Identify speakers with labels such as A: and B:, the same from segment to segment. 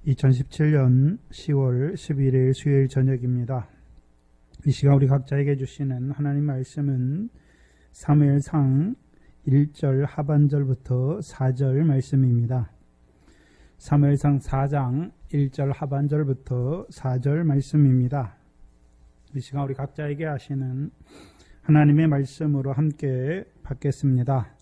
A: 2017년 10월 11일 수요일 저녁입니다. 이 시간 우리 각자에게 주시는 하나님 말씀은 사무엘상 1절 하반절부터 4절 말씀입니다. 사무엘상 4장 1절 하반절부터 4절 말씀입니다. 이 시간 우리 각자에게 하시는 하나님의 말씀으로 함께 받겠습니다.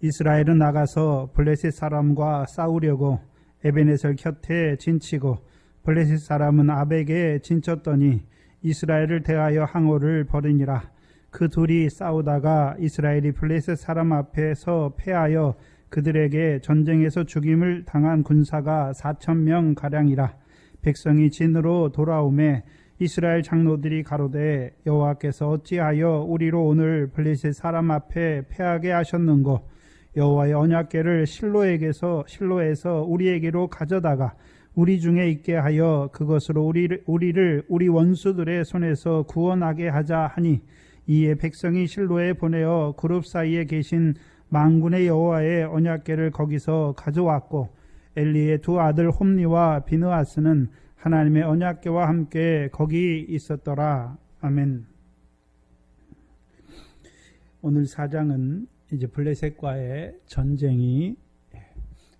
A: 이스라엘은 나가서 블레셋 사람과 싸우려고 에베네셀 곁에 진치고 블레셋 사람은 아벡에 진쳤더니 이스라엘을 대하여 항오를 벌이니라. 그 둘이 싸우다가 이스라엘이 블레셋 사람 앞에서 패하여 그들에게 전쟁에서 죽임을 당한 군사가 4,000명 가량이라. 백성이 진으로 돌아오매 이스라엘 장로들이 가로되 여호와께서 어찌하여 우리로 오늘 블레셋 사람 앞에 패하게 하셨는고 여호와의 언약궤를 실로에서 우리에게로 가져다가 우리 중에 있게 하여 그것으로 우리를 우리 원수들의 손에서 구원하게 하자 하니 이에 백성이 실로에 보내어 그룹 사이에 계신 만군의 여호와의 언약궤를 거기서 가져왔고 엘리의 두 아들 홈리와 비느하스는 하나님의 언약궤와 함께 거기 있었더라. 아멘. 오늘 4장은 이제 블레셋과의 전쟁이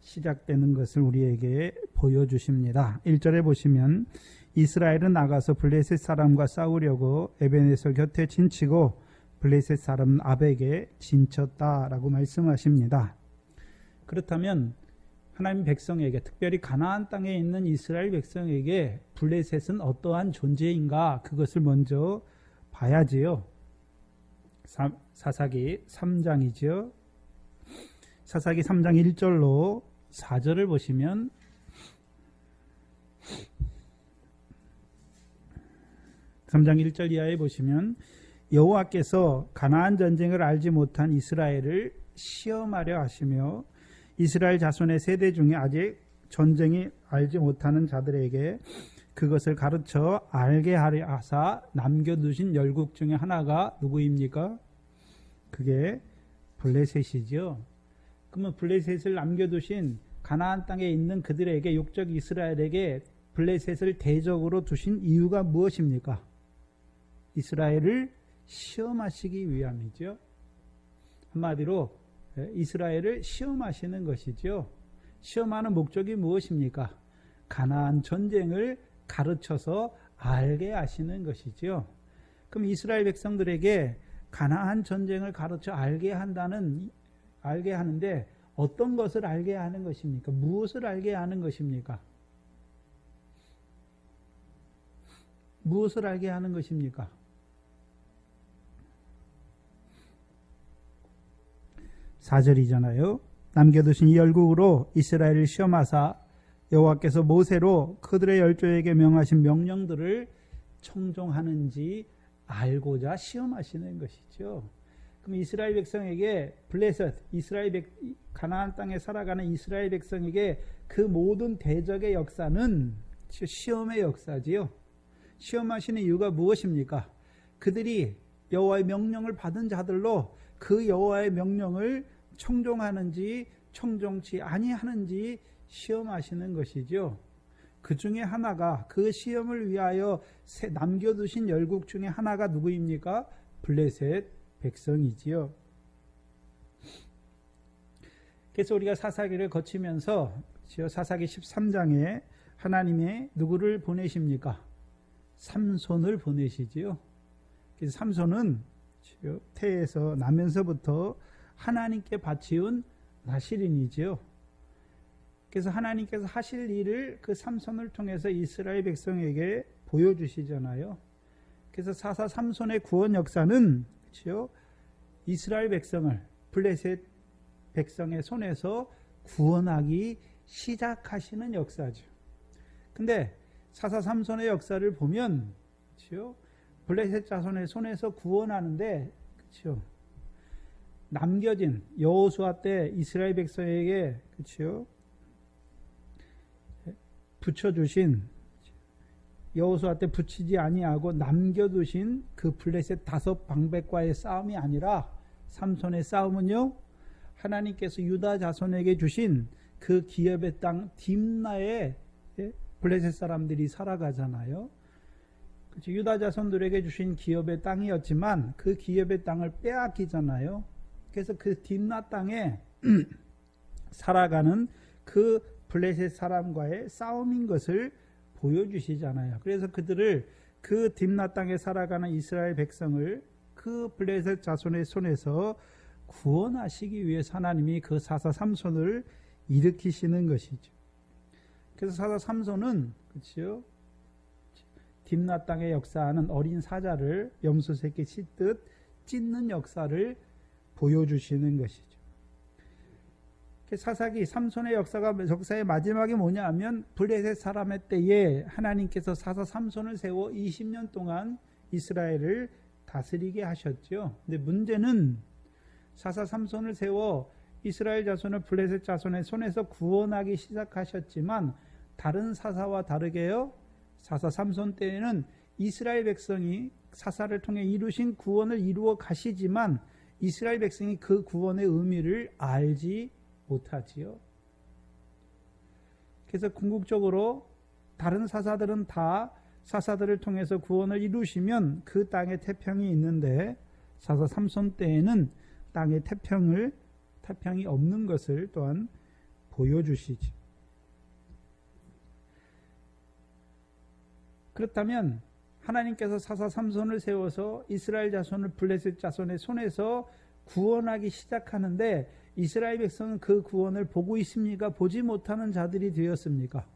A: 시작되는 것을 우리에게 보여주십니다. 1절에 보시면 이스라엘은 나가서 블레셋 사람과 싸우려고 에베네셀 곁에 진치고 블레셋 사람은 아벡에 진쳤다라고 말씀하십니다. 그렇다면 하나님 백성에게, 특별히 가나안 땅에 있는 이스라엘 백성에게 블레셋은 어떠한 존재인가, 그것을 먼저 봐야지요. 사사기 3장이죠. 사사기 3장 1절로 4절을 보시면 (3장 1절) 이하에 보시면 여호와께서 가나안 전쟁을 알지 못한 이스라엘을 시험하려 하시며 이스라엘 자손의 세대 중에 아직 전쟁이 알지 못하는 자들에게 그것을 가르쳐 알게 하려 하사 남겨두신 열국 중에 하나가 누구입니까? 그게 블레셋이죠. 그러면 블레셋을 남겨두신 가나안 땅에 있는 그들에게, 욕적 이스라엘에게 블레셋을 대적으로 두신 이유가 무엇입니까? 이스라엘을 시험하시기 위함이죠. 한마디로 이스라엘을 시험하시는 것이죠. 시험하는 목적이 무엇입니까? 가나안 전쟁을 가르쳐서 알게 하시는 것이죠. 그럼 이스라엘 백성들에게 가나안 전쟁을 가르쳐 알게 하는데 어떤 것을 알게 하는 것입니까? 무엇을 알게 하는 것입니까? 무엇을 알게 하는 것입니까? (4절이잖아요) 남겨두신 이 열국으로 이스라엘을 시험하사 여호와께서 모세로 그들의 열조에게 명하신 명령들을 청종하는지 알고자 시험하시는 것이죠. 그럼 이스라엘 백성에게 블레셋, 가나안 땅에 살아가는 이스라엘 백성에게 그 모든 대적의 역사는 시험의 역사지요. 시험하시는 이유가 무엇입니까? 그들이 여호와의 명령을 받은 자들로 그 여호와의 명령을 청종하는지 청종치 아니하는지 시험하시는 것이죠. 그 중에 하나가, 그 시험을 위하여 남겨두신 열국 중에 하나가 누구입니까? 블레셋 백성이지요. 그래서 우리가 사사기를 거치면서 사사기 13장에 하나님의 누구를 보내십니까? 삼손을 보내시지요. 그래서 삼손은 태에서 나면서부터 하나님께 바치운 나실인이지요. 그래서 하나님께서 하실 일을 그 삼손을 통해서 이스라엘 백성에게 보여주시잖아요. 그래서 사사 삼손의 구원 역사는, 그렇죠? 이스라엘 백성을 블레셋 백성의 손에서 구원하기 시작하시는 역사죠. 근데 사사 삼손의 역사를 보면, 그렇죠? 블레셋 자손의 손에서 구원하는데, 그렇죠? 남겨진 여호수아 때 이스라엘 백성에게, 그렇죠? 붙여주신, 여호수아 때 붙이지 아니하고 남겨두신 그 블레셋 5방백과의 싸움이 아니라 삼손의 싸움은요, 하나님께서 유다 자손에게 주신 그 기업의 땅 딥나의 블레셋 사람들이 살아가잖아요. 그렇죠? 유다 자손들에게 주신 기업의 땅이었지만 그 기업의 땅을 빼앗기잖아요. 그래서 그 딥나 땅에 살아가는 그 블레셋 사람과의 싸움인 것을 보여주시잖아요. 그래서 그들을 그 딥나 땅에 살아가는 이스라엘 백성을 그 블레셋 자손의 손에서 구원하시기 위해서 하나님이 그 사사 삼손을 일으키시는 것이죠. 그래서 사사 삼손은 그렇죠? 딥나 땅에 역사하는 어린 사자를 염소 새끼 찢듯 찢는 역사를 보여주시는 것이죠. 사사기 삼손의 역사의 마지막이 뭐냐 하면 블레셋 사람의 때에 하나님께서 사사 삼손을 세워 20년 동안 이스라엘을 다스리게 하셨죠. 근데 문제는 사사 삼손을 세워 이스라엘 자손을 블레셋 자손의 손에서 구원하기 시작하셨지만 다른 사사와 다르게요. 사사 삼손 때에는 이스라엘 백성이 사사를 통해 이루신 구원을 이루어 가시지만 이스라엘 백성이 그 구원의 의미를 알지 못하지요. 그래서 궁극적으로 다른 사사들은 다 사사들을 통해서 구원을 이루시면 그 땅에 태평이 있는데 사사 삼손 때에는 땅에 태평이 없는 것을 또한 보여주시죠. 그렇다면 하나님께서 사사 삼손을 세워서 이스라엘 자손을 블레셋 자손의 손에서 구원하기 시작하는데 이스라엘 백성은 그 구원을 보고 있습니까? 보지 못하는 자들이 되었습니까?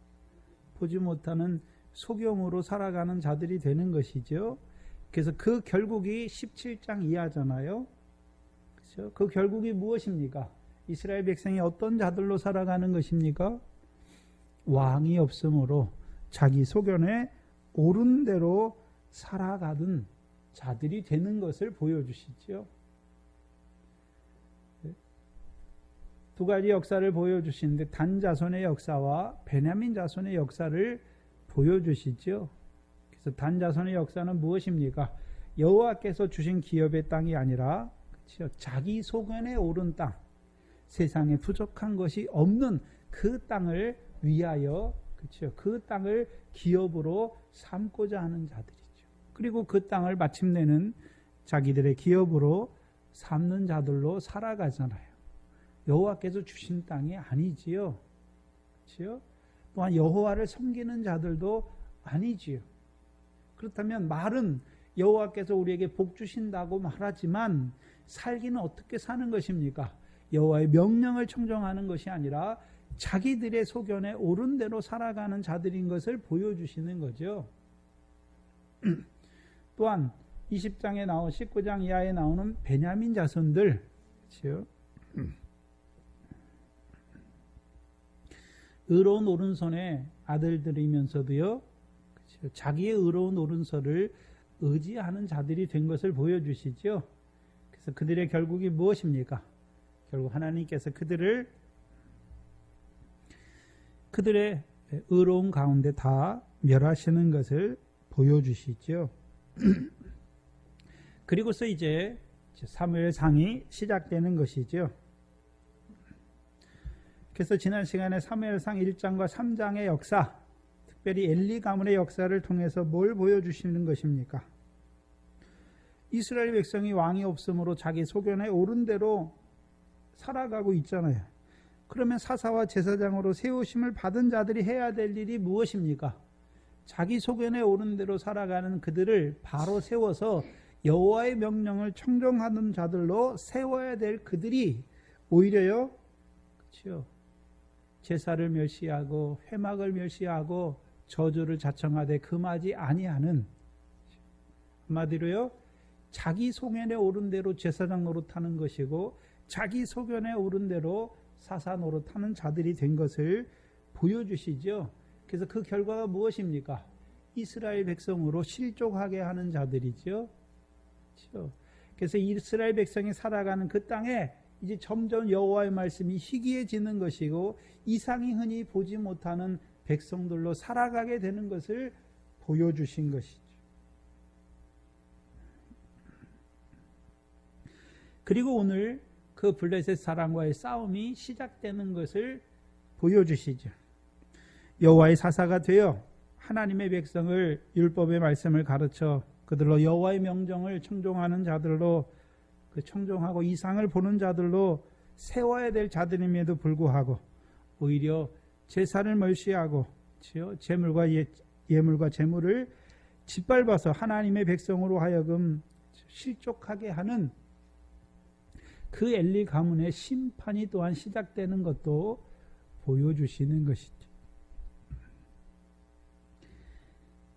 A: 보지 못하는 소경으로 살아가는 자들이 되는 것이죠. 그래서 그 결국이 17장 이하잖아요. 그렇죠? 그 결국이 무엇입니까? 이스라엘 백성이 어떤 자들로 살아가는 것입니까? 왕이 없으므로 자기 소견에 옳은 대로 살아가던 자들이 되는 것을 보여주시죠. 두 가지 역사를 보여주시는데 단 자손의 역사와 베냐민 자손의 역사를 보여주시죠. 그래서 단 자손의 역사는 무엇입니까? 여호와께서 주신 기업의 땅이 아니라 그렇죠? 자기 소견에 옳은 땅, 세상에 부족한 것이 없는 그 땅을 위하여 그렇죠? 그 땅을 기업으로 삼고자 하는 자들이죠. 그리고 그 땅을 마침내는 자기들의 기업으로 삼는 자들로 살아가잖아요. 여호와께서 주신 땅이 아니지요. 그렇죠? 또한 여호와를 섬기는 자들도 아니지요. 그렇다면 말은 여호와께서 우리에게 복 주신다고 말하지만 살기는 어떻게 사는 것입니까? 여호와의 명령을 청정하는 것이 아니라 자기들의 소견에 옳은 대로 살아가는 자들인 것을 보여주시는 거죠. 또한 20장에 나온 19장 이하에 나오는 베냐민 자손들, 그렇죠? 의로운 오른손의 아들들이면서도요, 그렇죠? 자기의 의로운 오른손을 의지하는 자들이 된 것을 보여주시죠. 그래서 그들의 결국이 무엇입니까? 결국 하나님께서 그들의 의로운 가운데 다 멸하시는 것을 보여주시죠. 그리고서 이제 사무엘상이 시작되는 것이죠. 그래서 지난 시간에 사무엘상 1장과 3장의 역사, 특별히 엘리 가문의 역사를 통해서 뭘 보여주시는 것입니까? 이스라엘 백성이 왕이 없으므로 자기 소견에 옳은 대로 살아가고 있잖아요. 그러면 사사와 제사장으로 세우심을 받은 자들이 해야 될 일이 무엇입니까? 자기 소견에 옳은 대로 살아가는 그들을 바로 세워서 여호와의 명령을 청정하는 자들로 세워야 될 그들이 오히려요, 그렇죠? 제사를 멸시하고 회막을 멸시하고 저주를 자청하되 금하지 아니하는, 한마디로요, 자기 소견에 옳은 대로 제사장 노릇하는 것이고 자기 소견에 옳은 대로 사사 노릇하는 자들이 된 것을 보여주시죠. 그래서 그 결과가 무엇입니까? 이스라엘 백성으로 실족하게 하는 자들이죠. 그렇죠? 그래서 이스라엘 백성이 살아가는 그 땅에 이제 점점 여호와의 말씀이 희귀해지는 것이고 이상이 흔히 보지 못하는 백성들로 살아가게 되는 것을 보여주신 것이죠. 그리고 오늘 그 블레셋 사람과의 싸움이 시작되는 것을 보여주시죠. 여호와의 사사가 되어 하나님의 백성을 율법의 말씀을 가르쳐 그들로 여호와의 명령을 청종하는 자들로 그 청종하고 이상을 보는 자들로 세워야 될 자들임에도 불구하고 오히려 제사를 멀시하고 예물과 제물을 짓밟아서 하나님의 백성으로 하여금 실족하게 하는 그 엘리 가문의 심판이 또한 시작되는 것도 보여주시는 것이죠.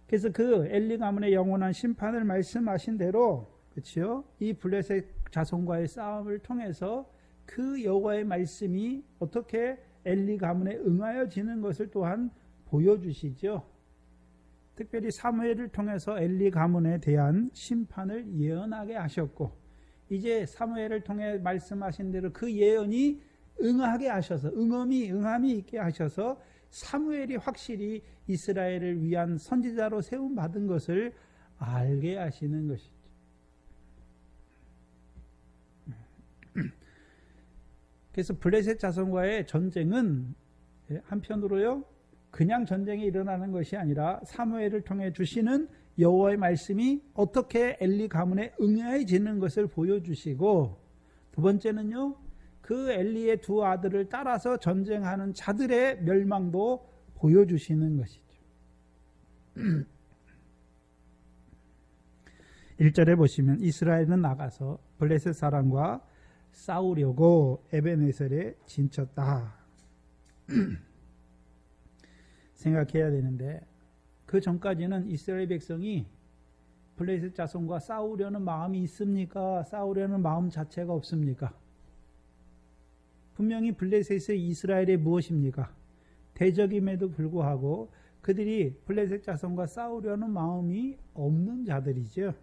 A: 그래서 그 엘리 가문의 영원한 심판을 말씀하신 대로 그렇죠? 이 블레셋 자손과의 싸움을 통해서 그 여호와의 말씀이 어떻게 엘리 가문에 응하여지는 것을 또한 보여주시죠. 특별히 사무엘을 통해서 엘리 가문에 대한 심판을 예언하게 하셨고 이제 사무엘을 통해 말씀하신 대로 그 예언이 응하게 하셔서 응함이 있게 하셔서 사무엘이 확실히 이스라엘을 위한 선지자로 세움받은 것을 알게 하시는 것이죠. 그래서 블레셋 자손과의 전쟁은 한편으로요 그냥 전쟁이 일어나는 것이 아니라 사무엘을 통해 주시는 여호와의 말씀이 어떻게 엘리 가문에 응해지는 것을 보여주시고 두 번째는요 그 엘리의 두 아들을 따라서 전쟁하는 자들의 멸망도 보여주시는 것이죠. 1절에 보시면 이스라엘은 나가서 블레셋 사람과 싸우려고 에벤에셀에 진쳤다. 생각해야 되는데 그 전까지는 이스라엘 백성이 블레셋 자손과 싸우려는 마음이 있습니까? 싸우려는 마음 자체가 없습니까? 분명히 블레셋의 이스라엘이 무엇입니까? 대적임에도 불구하고 그들이 블레셋 자손과 싸우려는 마음이 없는 자들이죠.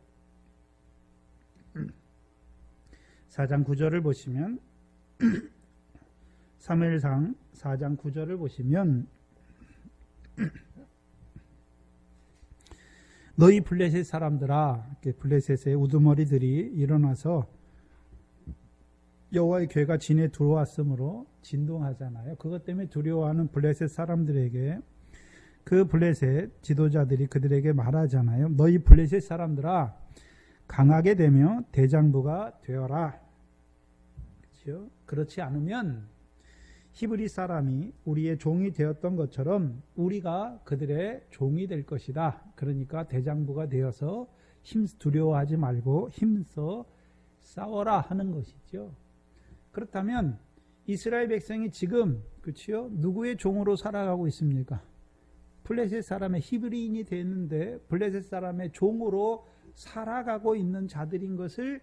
A: 4장 9절을 보시면 사무엘상 4장 9절을 보시면 너희 블레셋 사람들아 블레셋의 우두머리들이 일어나서 여호와의 괴가 진에 들어왔으므로 진동하잖아요. 그것 때문에 두려워하는 블레셋 사람들에게 그 블레셋 지도자들이 그들에게 말하잖아요. 너희 블레셋 사람들아 강하게 되며 대장부가 되어라. 그렇죠? 그렇지 않으면 히브리 사람이 우리의 종이 되었던 것처럼 우리가 그들의 종이 될 것이다. 그러니까 대장부가 되어서 두려워하지 말고 힘써 싸워라 하는 것이죠. 그렇다면 이스라엘 백성이 지금 그렇죠? 누구의 종으로 살아가고 있습니까? 블레셋 사람의 히브리인이 됐는데 블레셋 사람의 종으로 살아가고 있는 자들인 것을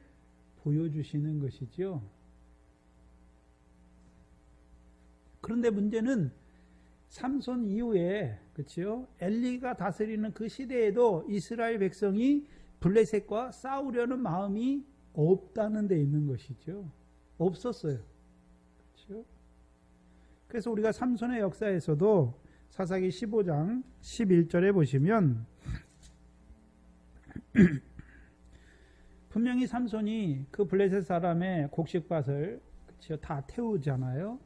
A: 보여주시는 것이죠. 그런데 문제는 삼손 이후에 그렇죠? 엘리가 다스리는 그 시대에도 이스라엘 백성이 블레셋과 싸우려는 마음이 없다는 데 있는 것이죠. 없었어요. 그렇죠? 그래서 우리가 삼손의 역사에서도 사사기 15장 11절에 보시면 분명히 삼손이 그 블레셋 사람의 곡식밭을 그렇죠? 다 태우잖아요.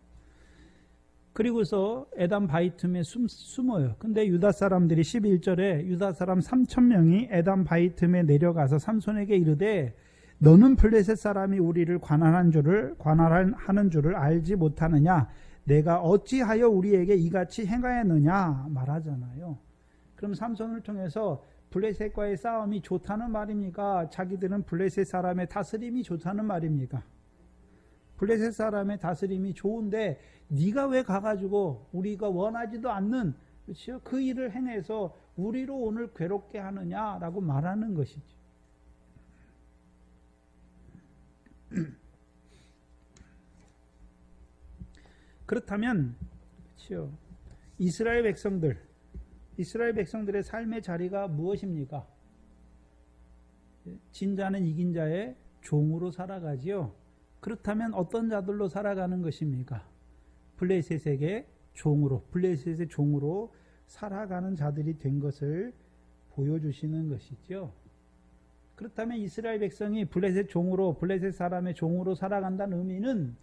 A: 그리고서 에담 바이틈에 숨어요. 근데 유다 사람들이 11절에 유다 사람 3,000명이 에담 바이틈에 내려가서 삼손에게 이르되 너는 블레셋 사람이 우리를 관할하는 줄을 알지 못하느냐? 내가 어찌하여 우리에게 이같이 행하였느냐? 말하잖아요. 그럼 삼손을 통해서 블레셋과의 싸움이 좋다는 말입니까? 자기들은 블레셋 사람의 다스림이 좋다는 말입니까? 블레셋 사람의 다스림이 좋은데 네가 왜 가가지고 우리가 원하지도 않는 그렇죠? 그 일을 행해서 우리로 오늘 괴롭게 하느냐라고 말하는 것이죠. 그렇다면 그렇죠? 이스라엘 백성들의 삶의 자리가 무엇입니까? 진자는 이긴 자의 종으로 살아가지요. 그렇다면 어떤 자들로 살아가는 것입니까? 블레셋의 종으로 살아가는 자들이 된 것을 보여주시는 것이죠. 그렇다면 이스라엘 백성이 블레셋 사람의 종으로 살아간다는 의미는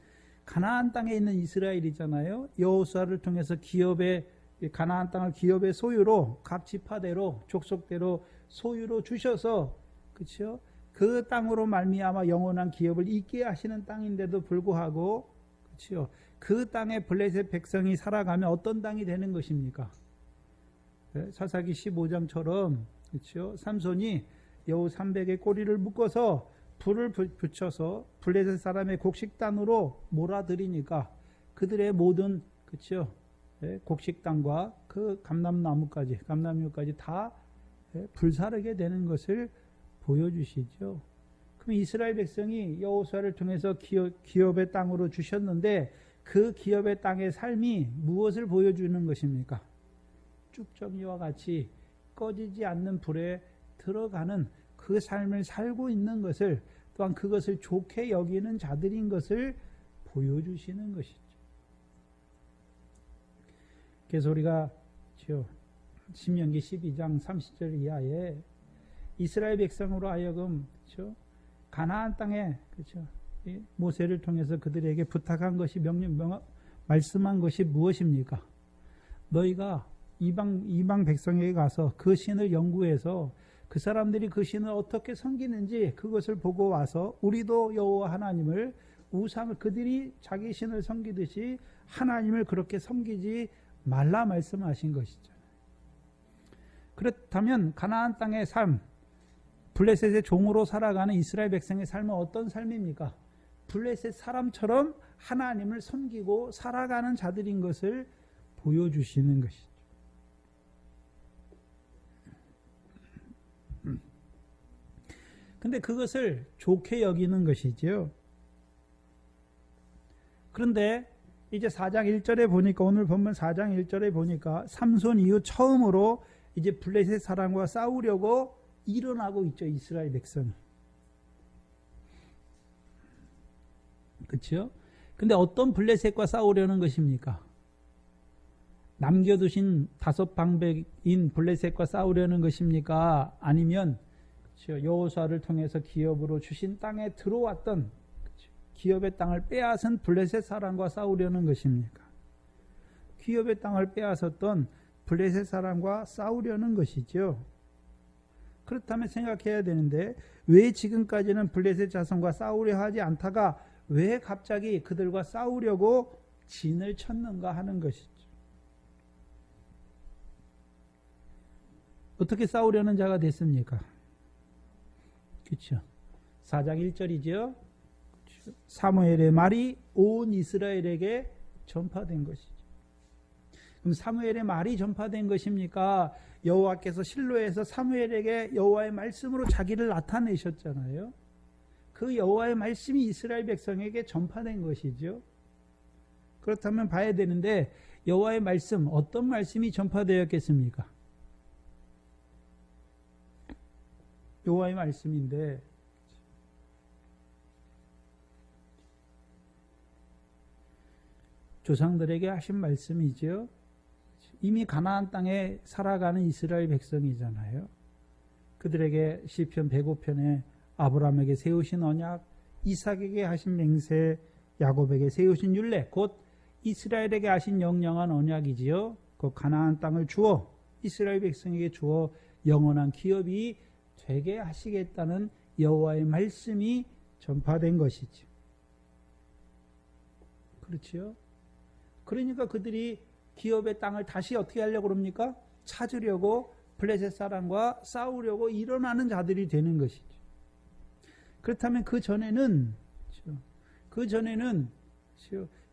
A: 가나안 땅에 있는 이스라엘이잖아요. 여호수아를 통해서 기업의 이 가나안 땅을 기업의 소유로 각 지파대로 족속대로 소유로 주셔서 그렇죠? 그 땅으로 말미암아 영원한 기업을 있게 하시는 땅인데도 불구하고 그렇죠? 그 땅에 블레셋 백성이 살아가면 어떤 땅이 되는 것입니까? 사사기 15장처럼 그렇죠? 삼손이 여우 300의 꼬리를 묶어서 불을 붙여서 블레셋 사람의 곡식단으로 몰아들이니까 그들의 모든 그렇죠? 곡식 땅과 그 감람나무까지 다 불사르게 되는 것을 보여주시죠. 그럼 이스라엘 백성이 여호수아를 통해서 기업의 땅으로 주셨는데 그 기업의 땅의 삶이 무엇을 보여주는 것입니까? 쭉정이와 같이 꺼지지 않는 불에 들어가는 그 삶을 살고 있는 것을 또한 그것을 좋게 여기는 자들인 것을 보여주시는 것이죠. 그래서 우리가 신명기 12장 30절 이하에 이스라엘 백성으로 하여금 그렇죠? 가나안 땅에 그렇죠? 모세를 통해서 그들에게 부탁한 것이 말씀한 것이 무엇입니까? 너희가 이방 백성에게 가서 그 신을 연구해서 그 사람들이 그 신을 어떻게 섬기는지 그것을 보고 와서 우리도 여호와 하나님을 우상을 그들이 자기 신을 섬기듯이 하나님을 그렇게 섬기지 말라 말씀하신 것이죠. 그렇다면 가나안 땅의 삶, 블레셋의 종으로 살아가는 이스라엘 백성의 삶은 어떤 삶입니까? 블레셋 사람처럼 하나님을 섬기고 살아가는 자들인 것을 보여주시는 것이죠. 근데 그것을 좋게 여기는 것이죠. 그런데 이제 4장 1절에 보니까 오늘 본문 4장 1절에 보니까 삼손 이후 처음으로 이제 블레셋 사람과 싸우려고 일어나고 있죠. 이스라엘 백성이. 그렇죠? 근데 어떤 블레셋과 싸우려는 것입니까? 남겨두신 5방백인 블레셋과 싸우려는 것입니까? 아니면 그렇죠? 여호수아를 통해서 기업으로 주신 땅에 들어왔던 그렇죠? 기업의 땅을 빼앗은 블레셋 사람과 싸우려는 것입니까? 기업의 땅을 빼앗았던 블레셋 사람과 싸우려는 것이죠. 그렇다면 생각해야 되는데 왜 지금까지는 블레셋 자손과 싸우려 하지 않다가 왜 갑자기 그들과 싸우려고 진을 쳤는가 하는 것이죠. 어떻게 싸우려는 자가 됐습니까? 그렇죠. 4장 1절이죠. 사무엘의 말이 온 이스라엘에게 전파된 것이죠. 그럼 사무엘의 말이 전파된 것입니까? 여호와께서 실로에서 사무엘에게 여호와의 말씀으로 자기를 나타내셨잖아요. 그 여호와의 말씀이 이스라엘 백성에게 전파된 것이죠. 그렇다면 봐야 되는데 여호와의 말씀, 어떤 말씀이 전파되었겠습니까? 여호와의 말씀인데 조상들에게 하신 말씀이죠. 이미 가나안 땅에 살아가는 이스라엘 백성이잖아요. 그들에게 시편 105편에 아브라함에게 세우신 언약, 이삭에게 하신 맹세, 야곱에게 세우신 율례, 곧 이스라엘에게 하신 영영한 언약이지요. 그 가나안 땅을 주어 이스라엘 백성에게 주어 영원한 기업이 되게 하시겠다는 여호와의 말씀이 전파된 것이죠. 그렇죠? 그러니까 그들이 기업의 땅을 다시 어떻게 하려고 그럽니까? 찾으려고 블레셋 사람과 싸우려고 일어나는 자들이 되는 것이죠. 그렇다면 그 전에는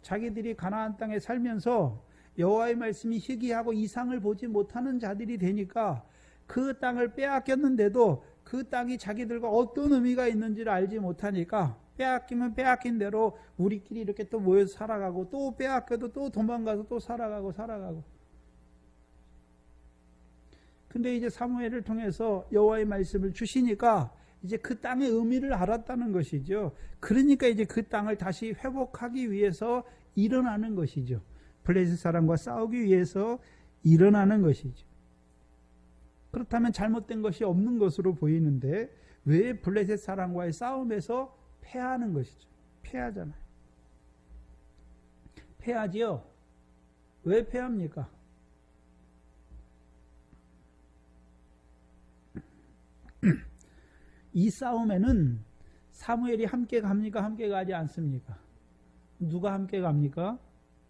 A: 자기들이 가나안 땅에 살면서 여호와의 말씀이 희귀하고 이상을 보지 못하는 자들이 되니까 그 땅을 빼앗겼는데도 그 땅이 자기들과 어떤 의미가 있는지를 알지 못하니까 빼앗기면 빼앗긴 대로 우리끼리 이렇게 또 모여서 살아가고 또 빼앗겨도 또 도망가서 또 살아가고 근데 이제 사무엘을 통해서 여호와의 말씀을 주시니까 이제 그 땅의 의미를 알았다는 것이죠. 그러니까 이제 그 땅을 다시 회복하기 위해서 일어나는 것이죠. 블레셋 사람과 싸우기 위해서 일어나는 것이죠. 그렇다면 잘못된 것이 없는 것으로 보이는데 왜 블레셋 사람과의 싸움에서 패하는 것이죠? 패하잖아요. 패하지요. 왜 패합니까? 이 싸움에는 사무엘이 함께 갑니까? 함께 가지 않습니까? 누가 함께 갑니까?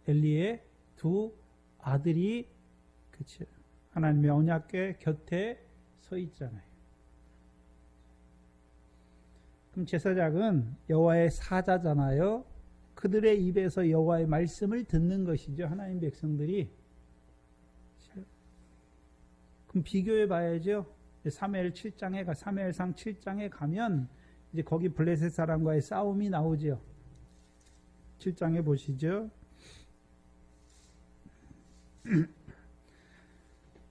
A: 엘리의 두 아들이 그치? 하나님의 언약궤 곁에 서 있잖아요. 그럼 제사장은 여호와의 사자잖아요. 그들의 입에서 여호와의 말씀을 듣는 것이죠. 하나님 백성들이. 그럼 비교해 봐야죠. 사무엘상 7장에 가면 이제 거기 블레셋 사람과의 싸움이 나오죠. 7장에 보시죠.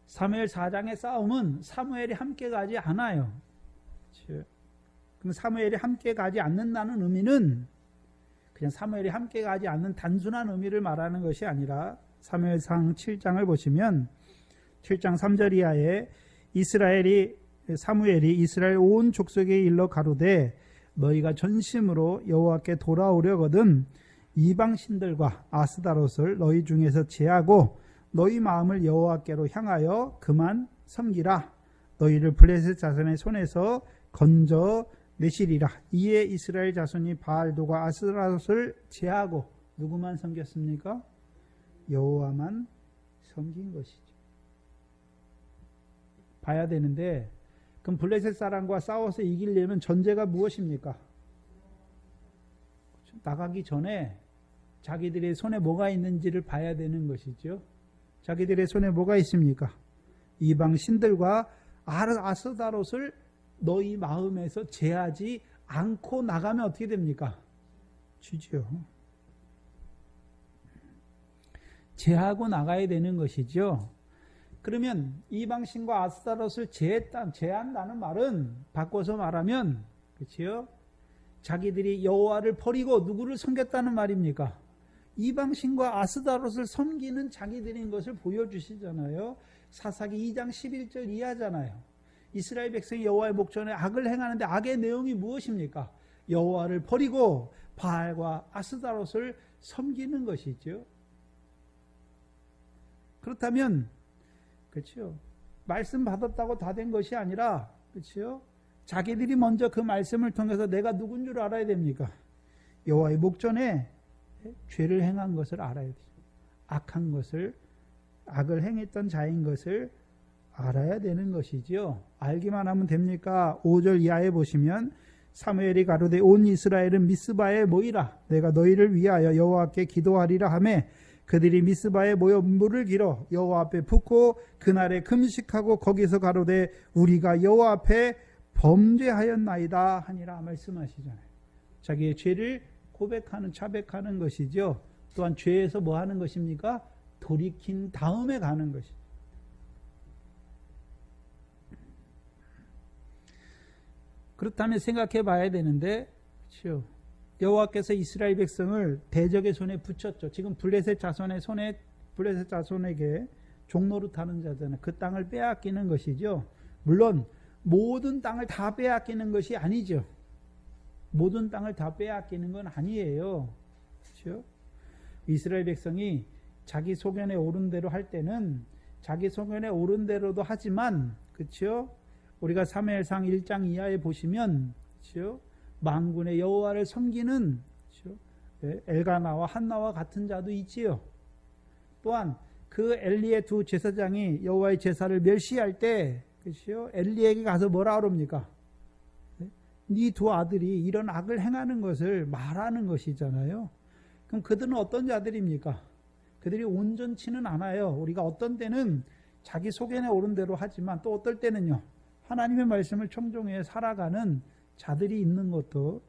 A: 사무엘 4장의 싸움은 사무엘이 함께 가지 않아요. 그럼 사무엘이 함께 가지 않는다는 의미는 그냥 사무엘이 함께 가지 않는 단순한 의미를 말하는 것이 아니라 사무엘상 7장을 보시면 7장 3절 이하에 사무엘이 이스라엘 온 족속에 일러 가로되 너희가 전심으로 여호와께 돌아오려거든 이방 신들과 아스다롯을 너희 중에서 제하고 너희 마음을 여호와께로 향하여 그만 섬기라. 너희를 블레셋 자손의 손에서 건져 내시리라. 이에 이스라엘 자손이 바알도가 아스다롯을 제하고 누구만 섬겼습니까? 여호와만 섬긴 것이죠. 봐야 되는데 그럼 블레셋 사람과 싸워서 이기려면 전제가 무엇입니까? 나가기 전에 자기들의 손에 뭐가 있는지를 봐야 되는 것이죠. 자기들의 손에 뭐가 있습니까? 이방 신들과 아스다롯을 너희 마음에서 제하지 않고 나가면 어떻게 됩니까? 지죠. 제하고 나가야 되는 것이죠. 그러면 이방신과 아스다롯을 제한다는 말은 바꿔서 말하면 그렇죠? 자기들이 여호와를 버리고 누구를 섬겼다는 말입니까? 이방신과 아스다롯을 섬기는 자기들인 것을 보여주시잖아요. 사사기 2장 11절 이하잖아요. 이스라엘 백성이 여호와의 목전에 악을 행하는데 악의 내용이 무엇입니까? 여호와를 버리고 바알과 아스다롯을 섬기는 것이죠. 그렇다면 그렇죠. 말씀 받았다고 다 된 것이 아니라 그렇죠. 자기들이 먼저 그 말씀을 통해서 내가 누군 줄 알아야 됩니까? 여호와의 목전에 죄를 행한 것을 알아야 되죠. 악한 것을 악을 행했던 자인 것을 알아야 되는 것이지요. 알기만 하면 됩니까? 5절 이하에 보시면 사무엘이 가로되 온 이스라엘은 미스바에 모이라. 내가 너희를 위하여 여호와께 기도하리라 하매 그들이 미스바에 모여 물을 길어 여호와 앞에 붓고 그날에 금식하고 거기서 가로되 우리가 여호와 앞에 범죄하였나이다 하니라 말씀하시잖아요. 자기의 죄를 고백하는 자백하는 것이죠. 또한 죄에서 뭐 하는 것입니까? 돌이킨 다음에 가는 것이죠. 그렇다면 생각해 봐야 되는데 그렇죠. 여호와께서 이스라엘 백성을 대적의 손에 붙였죠. 지금 블레셋 자손에게 종노릇하는 자잖아요. 그 땅을 빼앗기는 것이죠. 물론 모든 땅을 다 빼앗기는 것이 아니죠. 모든 땅을 다 빼앗기는 건 아니에요. 그렇죠? 이스라엘 백성이 자기 소견에 오른 대로 할 때는 자기 소견에 오른 대로도 하지만 그렇죠? 우리가 사무엘상 1장 이하에 보시면 그렇죠? 만군의 여호와를 섬기는 그렇죠? 엘가나와 한나와 같은 자도 있지요. 또한 그 엘리의 두 제사장이 여호와의 제사를 멸시할 때 그렇죠? 엘리에게 가서 뭐라 그럽니까? 네 두 아들이 이런 악을 행하는 것을 말하는 것이잖아요. 그럼 그들은 어떤 자들입니까? 그들이 온전치는 않아요. 우리가 어떤 때는 자기 소견에 오른 대로 하지만 또 어떨 때는요. 하나님의 말씀을 청종해 살아가는 자들이 있는 것도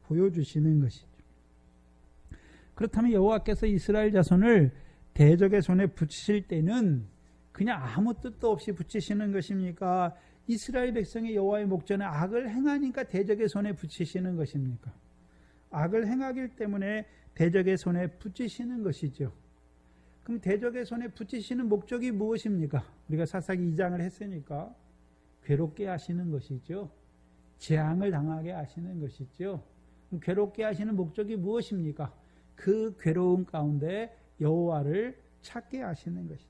A: 보여주시는 것이죠. 그렇다면 여호와께서 이스라엘 자손을 대적의 손에 붙이실 때는 그냥 아무 뜻도 없이 붙이시는 것입니까? 이스라엘 백성이 여호와의 목전에 악을 행하니까 대적의 손에 붙이시는 것입니까? 악을 행하기 때문에 대적의 손에 붙이시는 것이죠. 그럼 대적의 손에 붙이시는 목적이 무엇입니까? 우리가 사사기 2장을 했으니까 괴롭게 하시는 것이죠. 재앙을 당하게 하시는 것이죠. 그럼 괴롭게 하시는 목적이 무엇입니까? 그 괴로움 가운데 여호와를 찾게 하시는 것이죠.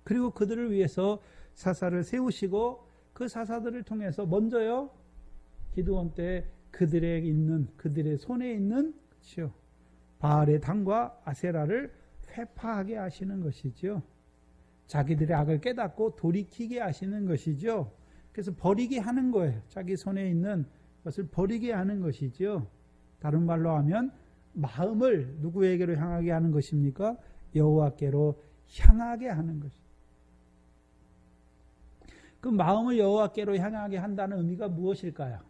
A: 그리고 그들을 위해서 사사를 세우시고 그 사사들을 통해서 먼저요 기드온 때 그들의 손에 있는 그렇죠. 바알의 당과 아세라를 회파하게 하시는 것이죠. 자기들의 악을 깨닫고 돌이키게 하시는 것이죠. 그래서 버리게 하는 거예요. 자기 손에 있는 것을 버리게 하는 것이죠. 다른 말로 하면 마음을 누구에게로 향하게 하는 것입니까? 여호와께로 향하게 하는 것입니다. 그 마음을 여호와께로 향하게 한다는 의미가 무엇일까요?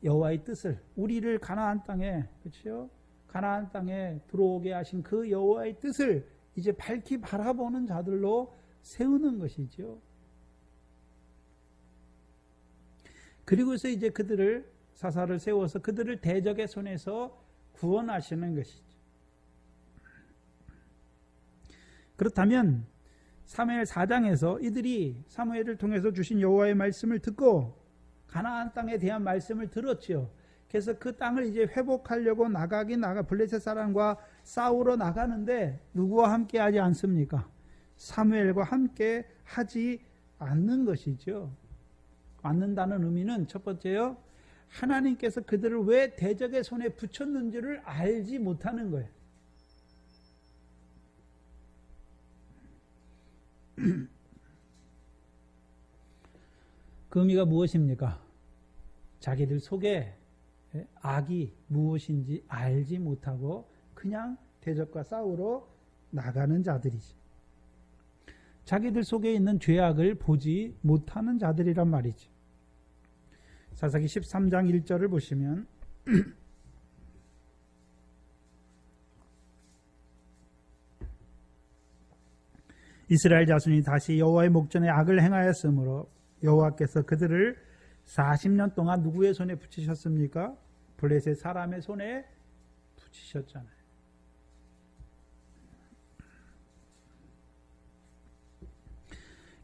A: 여호와의 뜻을 우리를 가나안 땅에 그렇죠? 가나안 땅에 들어오게 하신 그 여호와의 뜻을 이제 밝히 바라보는 자들로 세우는 것이죠. 그리고서 이제 그들을 사사를 세워서 그들을 대적의 손에서 구원하시는 것이죠. 그렇다면 사무엘 4장에서 이들이 사무엘을 통해서 주신 여호와의 말씀을 듣고 가나안 땅에 대한 말씀을 들었죠. 그래서 그 땅을 이제 회복하려고 블레셋 사람과 싸우러 나가는데 누구와 함께 하지 않습니까? 사무엘과 함께 하지 않는 것이죠. 않는다는 의미는 첫 번째요. 하나님께서 그들을 왜 대적의 손에 붙였는지를 알지 못하는 거예요. 그 의미가 무엇입니까? 자기들 속에 악이 무엇인지 알지 못하고 그냥 대적과 싸우러 나가는 자들이지. 자기들 속에 있는 죄악을 보지 못하는 자들이란 말이지. 사사기 13장 1절을 보시면 이스라엘 자손이 다시 여호와의 목전에 악을 행하였으므로 여호와께서 그들을 40년 동안 누구의 손에 붙이셨습니까? 블레셋 사람의 손에 붙이셨잖아요.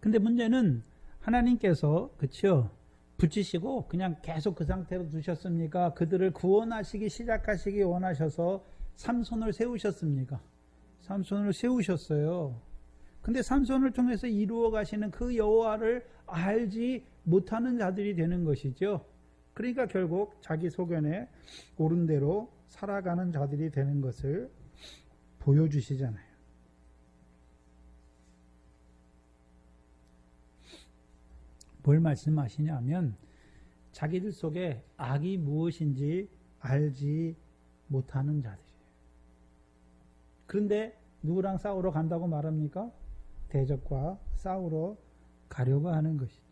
A: 근데 문제는 하나님께서 그렇죠? 붙이시고 그냥 계속 그 상태로 두셨습니까? 그들을 구원하시기 시작하시기 원하셔서 삼손을 세우셨습니까? 삼손을 세우셨어요. 근데 삼손을 통해서 이루어 가시는 그 여호와를 알지 못하는 자들이 되는 것이죠. 그러니까 결국 자기 소견에 옳은 대로 살아가는 자들이 되는 것을 보여주시잖아요. 뭘 말씀하시냐면 자기들 속에 악이 무엇인지 알지 못하는 자들이에요. 그런데 누구랑 싸우러 간다고 말합니까? 대적과 싸우러 가려고 하는 것이죠.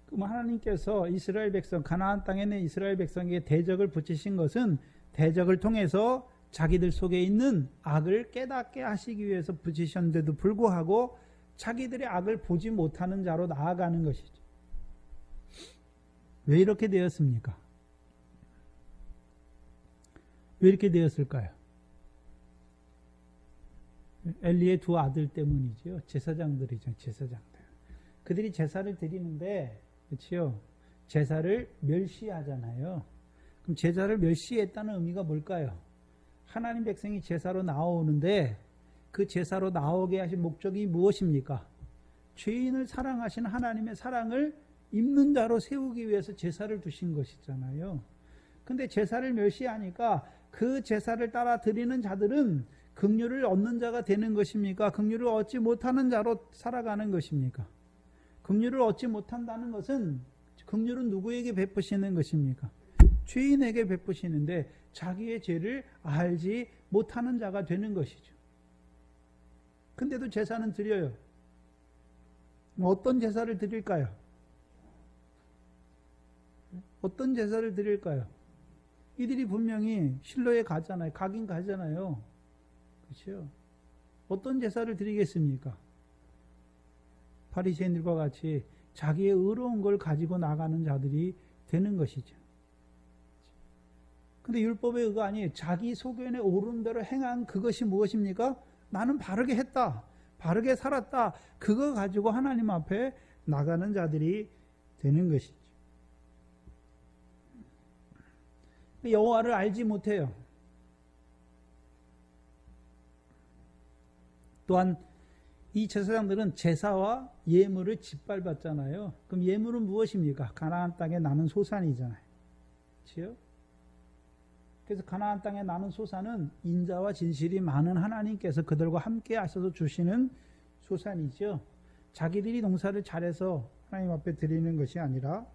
A: 그럼 하나님께서 이스라엘 백성, 가나안 땅에 있는 이스라엘 백성에게 대적을 붙이신 것은 대적을 통해서 자기들 속에 있는 악을 깨닫게 하시기 위해서 붙이셨는데도 불구하고 자기들의 악을 보지 못하는 자로 나아가는 것이죠. 왜 이렇게 되었습니까? 왜 이렇게 되었을까요? 엘리의 두 아들 때문이죠. 제사장들이죠. 제사장들. 그들이 제사를 드리는데 그렇죠? 제사를 멸시하잖아요. 그럼 제사를 멸시했다는 의미가 뭘까요? 하나님 백성이 제사로 나오는데 그 제사로 나오게 하신 목적이 무엇입니까? 죄인을 사랑하신 하나님의 사랑을 입는 자로 세우기 위해서 제사를 두신 것이잖아요. 근데 제사를 멸시하니까 그 제사를 따라 드리는 자들은 긍휼을 얻는 자가 되는 것입니까? 긍휼을 얻지 못하는 자로 살아가는 것입니까? 긍휼을 얻지 못한다는 것은 긍휼은 누구에게 베푸시는 것입니까? 죄인에게 베푸시는데 자기의 죄를 알지 못하는 자가 되는 것이죠. 근데도 제사는 드려요. 어떤 제사를 드릴까요? 어떤 제사를 드릴까요? 이들이 분명히 실로에 가잖아요. 가긴 가잖아요. 그렇죠? 어떤 제사를 드리겠습니까? 바리새인들과 같이 자기의 의로운 걸 가지고 나가는 자들이 되는 것이죠. 근데 율법의 의가 아니 자기 소견에 옳은 대로 행한 그것이 무엇입니까? 나는 바르게 했다. 바르게 살았다. 그거 가지고 하나님 앞에 나가는 자들이 되는 것이죠. 여호와를 알지 못해요. 또한 이 제사장들은 제사와 예물을 짓밟았잖아요. 그럼 예물은 무엇입니까? 가나안 땅에 나는 소산이잖아요. 그렇죠? 그래서 가나안 땅에 나는 소산은 인자와 진실이 많은 하나님께서 그들과 함께 하셔서 주시는 소산이죠. 자기들이 농사를 잘해서 하나님 앞에 드리는 것이 아니라,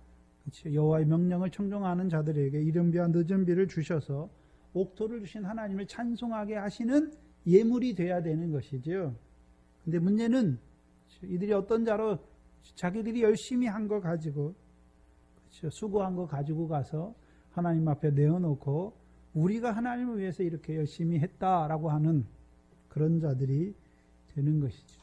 A: 그렇죠? 여호와의 명령을 청종하는 자들에게 이른 비와 늦은 비를 주셔서 옥토를 주신 하나님을 찬송하게 하시는 예물이 돼야 되는 것이죠. 근데 문제는 이들이 어떤 자로 자기들이 열심히 한 거 가지고, 그렇죠? 수고한 거 가지고 가서 하나님 앞에 내어놓고 우리가 하나님을 위해서 이렇게 열심히 했다라고 하는 그런 자들이 되는 것이죠.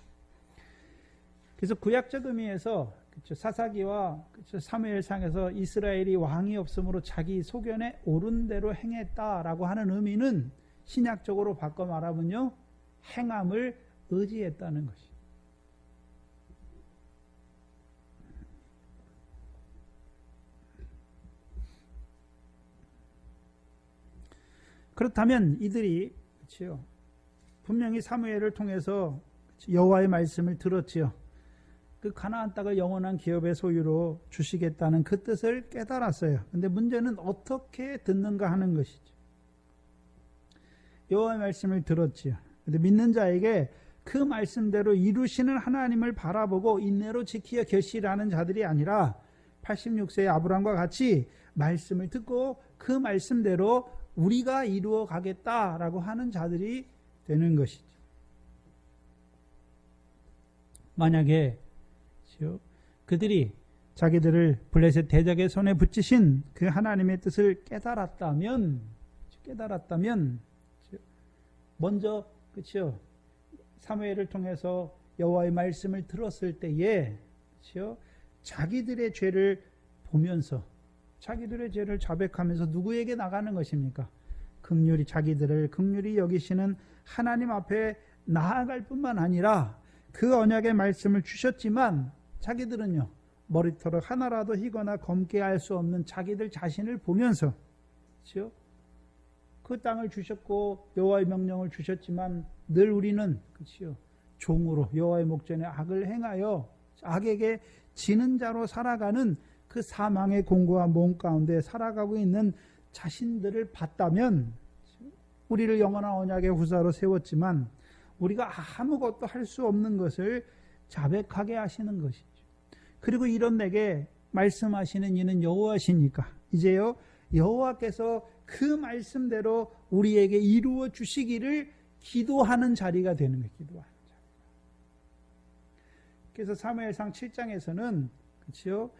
A: 그래서 구약적 의미에서, 그렇죠? 사사기와, 그렇죠? 사무엘상에서 이스라엘이 왕이 없으므로 자기 소견에 옳은 대로 행했다라고 하는 의미는 신약적으로 바꿔 말하면요, 행함을 의지했다는 것이. 그렇다면 이들이, 그렇죠? 분명히 사무엘을 통해서 여호와의 말씀을 들었지요. 그 가나안 땅을 영원한 기업의 소유로 주시겠다는 그 뜻을 깨달았어요. 근데 문제는 어떻게 듣는가 하는 것이죠. 여호와의 말씀을 들었지요. 근데 믿는 자에게 그 말씀대로 이루시는 하나님을 바라보고 인내로 지키어 결실하는 자들이 아니라 86세의 아브라함과 같이 말씀을 듣고 그 말씀대로 우리가 이루어 가겠다라고 하는 자들이 되는 것이죠. 만약에 그들이 자기들을 블레셋 대적의 손에 붙이신 그 하나님의 뜻을 깨달았다면 먼저, 그렇죠? 사무엘을 통해서 여호와의 말씀을 들었을 때에, 그렇죠? 자기들의 죄를 보면서 자기들의 죄를 자백하면서 누구에게 나가는 것입니까? 자기들을 긍휼히 여기시는 하나님 앞에 나아갈 뿐만 아니라 그 언약의 말씀을 주셨지만 자기들은요, 머리털을 하나라도 희거나 검게 할 수 없는 자기들 자신을 보면서, 그렇죠? 그 땅을 주셨고 여호와의 명령을 주셨지만 늘 우리는, 그렇죠? 종으로 여호와의 목전에 악을 행하여 악에게 지는 자로 살아가는 그 사망의 공고한 몸 가운데 살아가고 있는 자신들을 봤다면, 우리를 영원한 언약의 후사로 세웠지만 우리가 아무것도 할 수 없는 것을 자백하게 하시는 것이죠. 그리고 이런 내게 말씀하시는 이는 여호와시니까 이제요, 여호와께서 그 말씀대로 우리에게 이루어 주시기를 기도하는 자리가 되는 거예요. 기도하는 자리. 그래서 사무엘상 7장에서는, 그렇죠?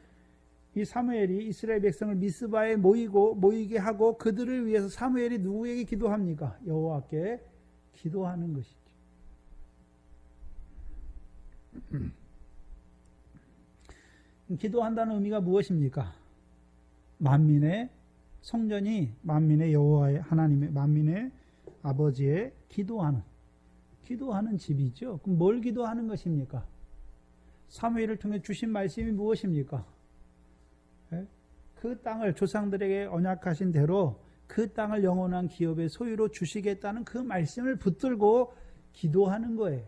A: 이 사무엘이 이스라엘 백성을 미스바에 모이게 하고 그들을 위해서 사무엘이 누구에게 기도합니까? 여호와께 기도하는 것이죠. 기도한다는 의미가 무엇입니까? 만민의 성전이 만민의 여호와의 하나님의 만민의 아버지의 기도하는 집이죠. 그럼 뭘 기도하는 것입니까? 사무엘을 통해 주신 말씀이 무엇입니까? 그 땅을 조상들에게 언약하신 대로 그 땅을 영원한 기업의 소유로 주시겠다는 그 말씀을 붙들고 기도하는 거예요.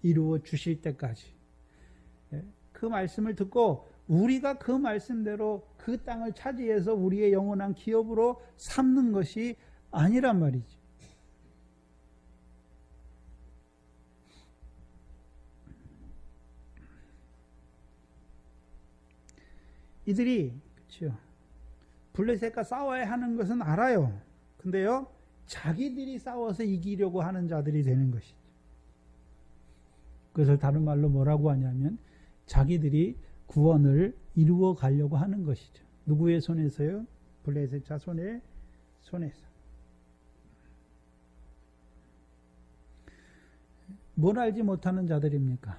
A: 이루어 주실 때까지. 그 말씀을 듣고 우리가 그 말씀대로 그 땅을 차지해서 우리의 영원한 기업으로 삼는 것이 아니란 말이죠. 이들이, 그렇죠, 블레셋과 싸워야 하는 것은 알아요. 근데요, 자기들이 싸워서 이기려고 하는 자들이 되는 것이죠. 그것을 다른 말로 뭐라고 하냐면 자기들이 구원을 이루어 가려고 하는 것이죠. 누구의 손에서요? 블레셋 자손의 손에서. 뭘 알지 못하는 자들입니까?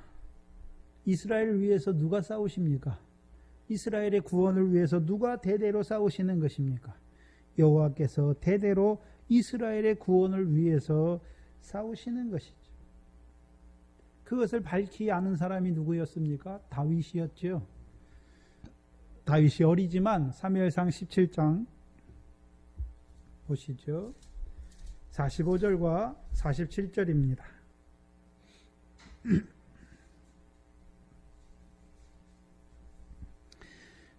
A: 이스라엘을 위해서 누가 싸우십니까? 이스라엘의 구원을 위해서 누가 대대로 싸우시는 것입니까? 여호와께서 대대로 이스라엘의 구원을 위해서 싸우시는 것이죠. 그것을 밝히 아는 사람이 누구였습니까? 다윗이었죠. 다윗이 어리지만 사무엘상 17장 보시죠. 45절과 47절입니다.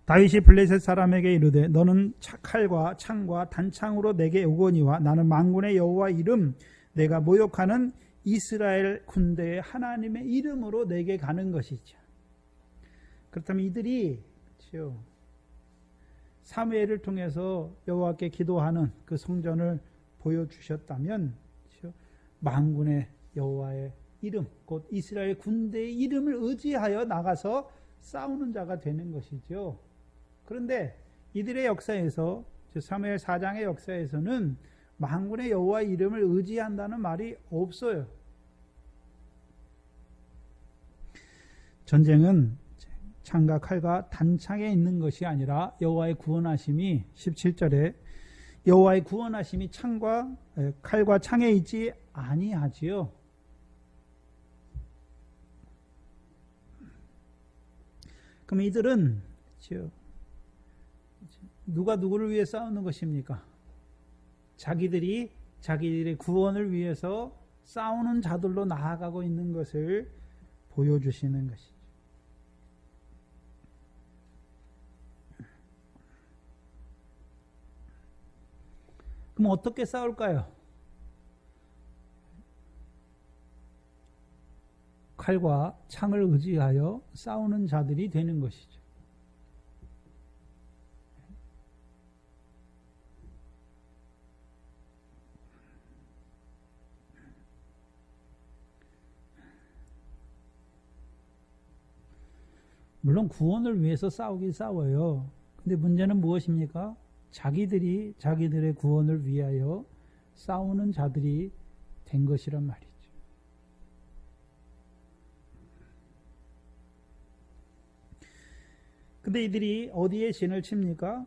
A: 다윗이 블레셋 사람에게 이르되 너는 칼과 창과 단창으로 내게 오거니와 나는 만군의 여호와 이름 내가 모욕하는 이스라엘 군대의 하나님의 이름으로 내게 가는 것이죠. 그렇다면 이들이 사무엘을 통해서 여호와께 기도하는 그 성전을 보여주셨다면 만군의 여호와의 이름 곧 이스라엘 군대의 이름을 의지하여 나가서 싸우는 자가 되는 것이죠. 그런데 이들의 역사에서 사무엘 4장의 역사에서는 만군의 여호와 이름을 의지한다는 말이 없어요. 전쟁은 창과 칼과 단창에 있는 것이 아니라 여호와의 구원하심이 17절에 여호와의 구원하심이 창과 칼과 창에 있지 아니하지요. 그럼 이들은 누가 누구를 위해 싸우는 것입니까? 자기들의 구원을 위해서 싸우는 자들로 나아가고 있는 것을 보여주시는 것이죠. 그럼 어떻게 싸울까요? 칼과 창을 의지하여 싸우는 자들이 되는 것이죠. 물론 구원을 위해서 싸우긴 싸워요. 근데 문제는 무엇입니까? 자기들의 구원을 위하여 싸우는 자들이 된 것이란 말이죠. 근데 이들이 어디에 진을 칩니까?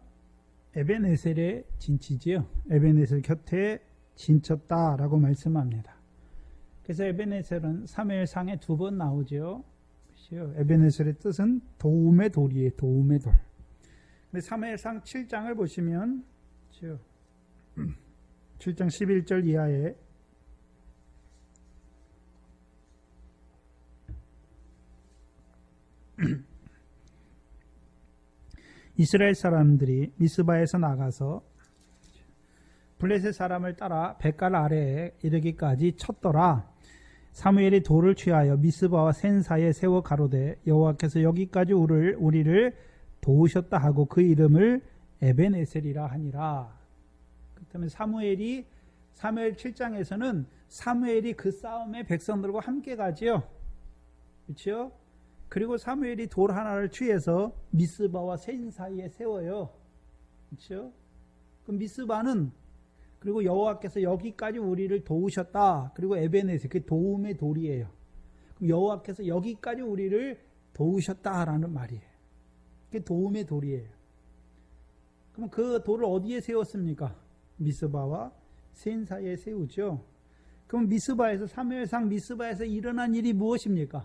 A: 에벤에셀에 진치지요. 에벤에셀 곁에 진쳤다라고 말씀합니다. 그래서 에벤에셀은 사무엘상에 2번 나오죠. 에벤에셀의 뜻은 도움의 돌이에요. 도움의 돌. 근데 사무엘상 7장을 보시면 7장 11절 이하에 이스라엘 사람들이 미스바에서 나가서 블레셋 사람을 따라 뱃갈 아래에 이르기까지 쳤더라. 사무엘이 돌을 취하여 미스바와 센 사이에 세워 가로되 여호와께서 여기까지 우리를 도우셨다 하고 그 이름을 에벤에셀이라 하니라. 그렇다면 사무엘 7장에서는 사무엘이 그 싸움에 백성들과 함께 가지요. 그렇죠? 그리고 사무엘이 돌 하나를 취해서 미스바와 센 사이에 세워요. 그렇죠? 그럼 미스바는 그리고 여호와께서 여기까지 우리를 도우셨다. 그리고 에벤에셀 그 도움의 돌이에요. 그럼 여호와께서 여기까지 우리를 도우셨다라는 말이에요. 그게 도움의 돌이에요. 그럼 그 돌을 어디에 세웠습니까? 미스바와 센 사이에 세우죠. 그럼 사무엘상 미스바에서 일어난 일이 무엇입니까?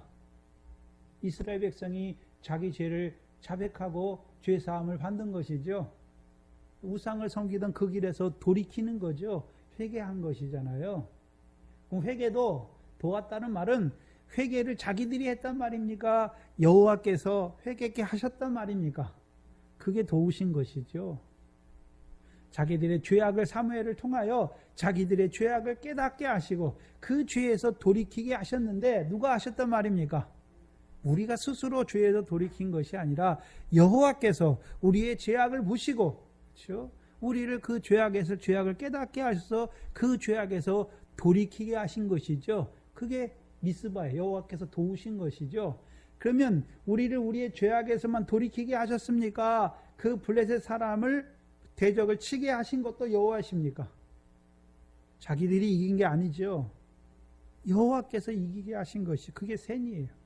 A: 이스라엘 백성이 자기 죄를 자백하고 죄 사함을 받는 것이죠. 우상을 섬기던 그 길에서 돌이키는 거죠. 회개한 것이잖아요. 그럼 회개도 도왔다는 말은 회개를 자기들이 했단 말입니까? 여호와께서 회개케 하셨단 말입니까? 그게 도우신 것이죠. 자기들의 죄악을 사무엘을 통하여 자기들의 죄악을 깨닫게 하시고 그 죄에서 돌이키게 하셨는데 누가 하셨단 말입니까? 우리가 스스로 죄에서 돌이킨 것이 아니라 여호와께서 우리의 죄악을 보시고 그렇죠? 우리를 그 죄악에서 죄악을 깨닫게 하셔서 그 죄악에서 돌이키게 하신 것이죠. 그게 미스바예요. 여호와께서 도우신 것이죠. 그러면 우리를 우리의 죄악에서만 돌이키게 하셨습니까? 그 블레셋 사람을 대적을 치게 하신 것도 여호와십니까? 자기들이 이긴 게 아니죠. 여호와께서 이기게 하신 것이 그게 셈이에요.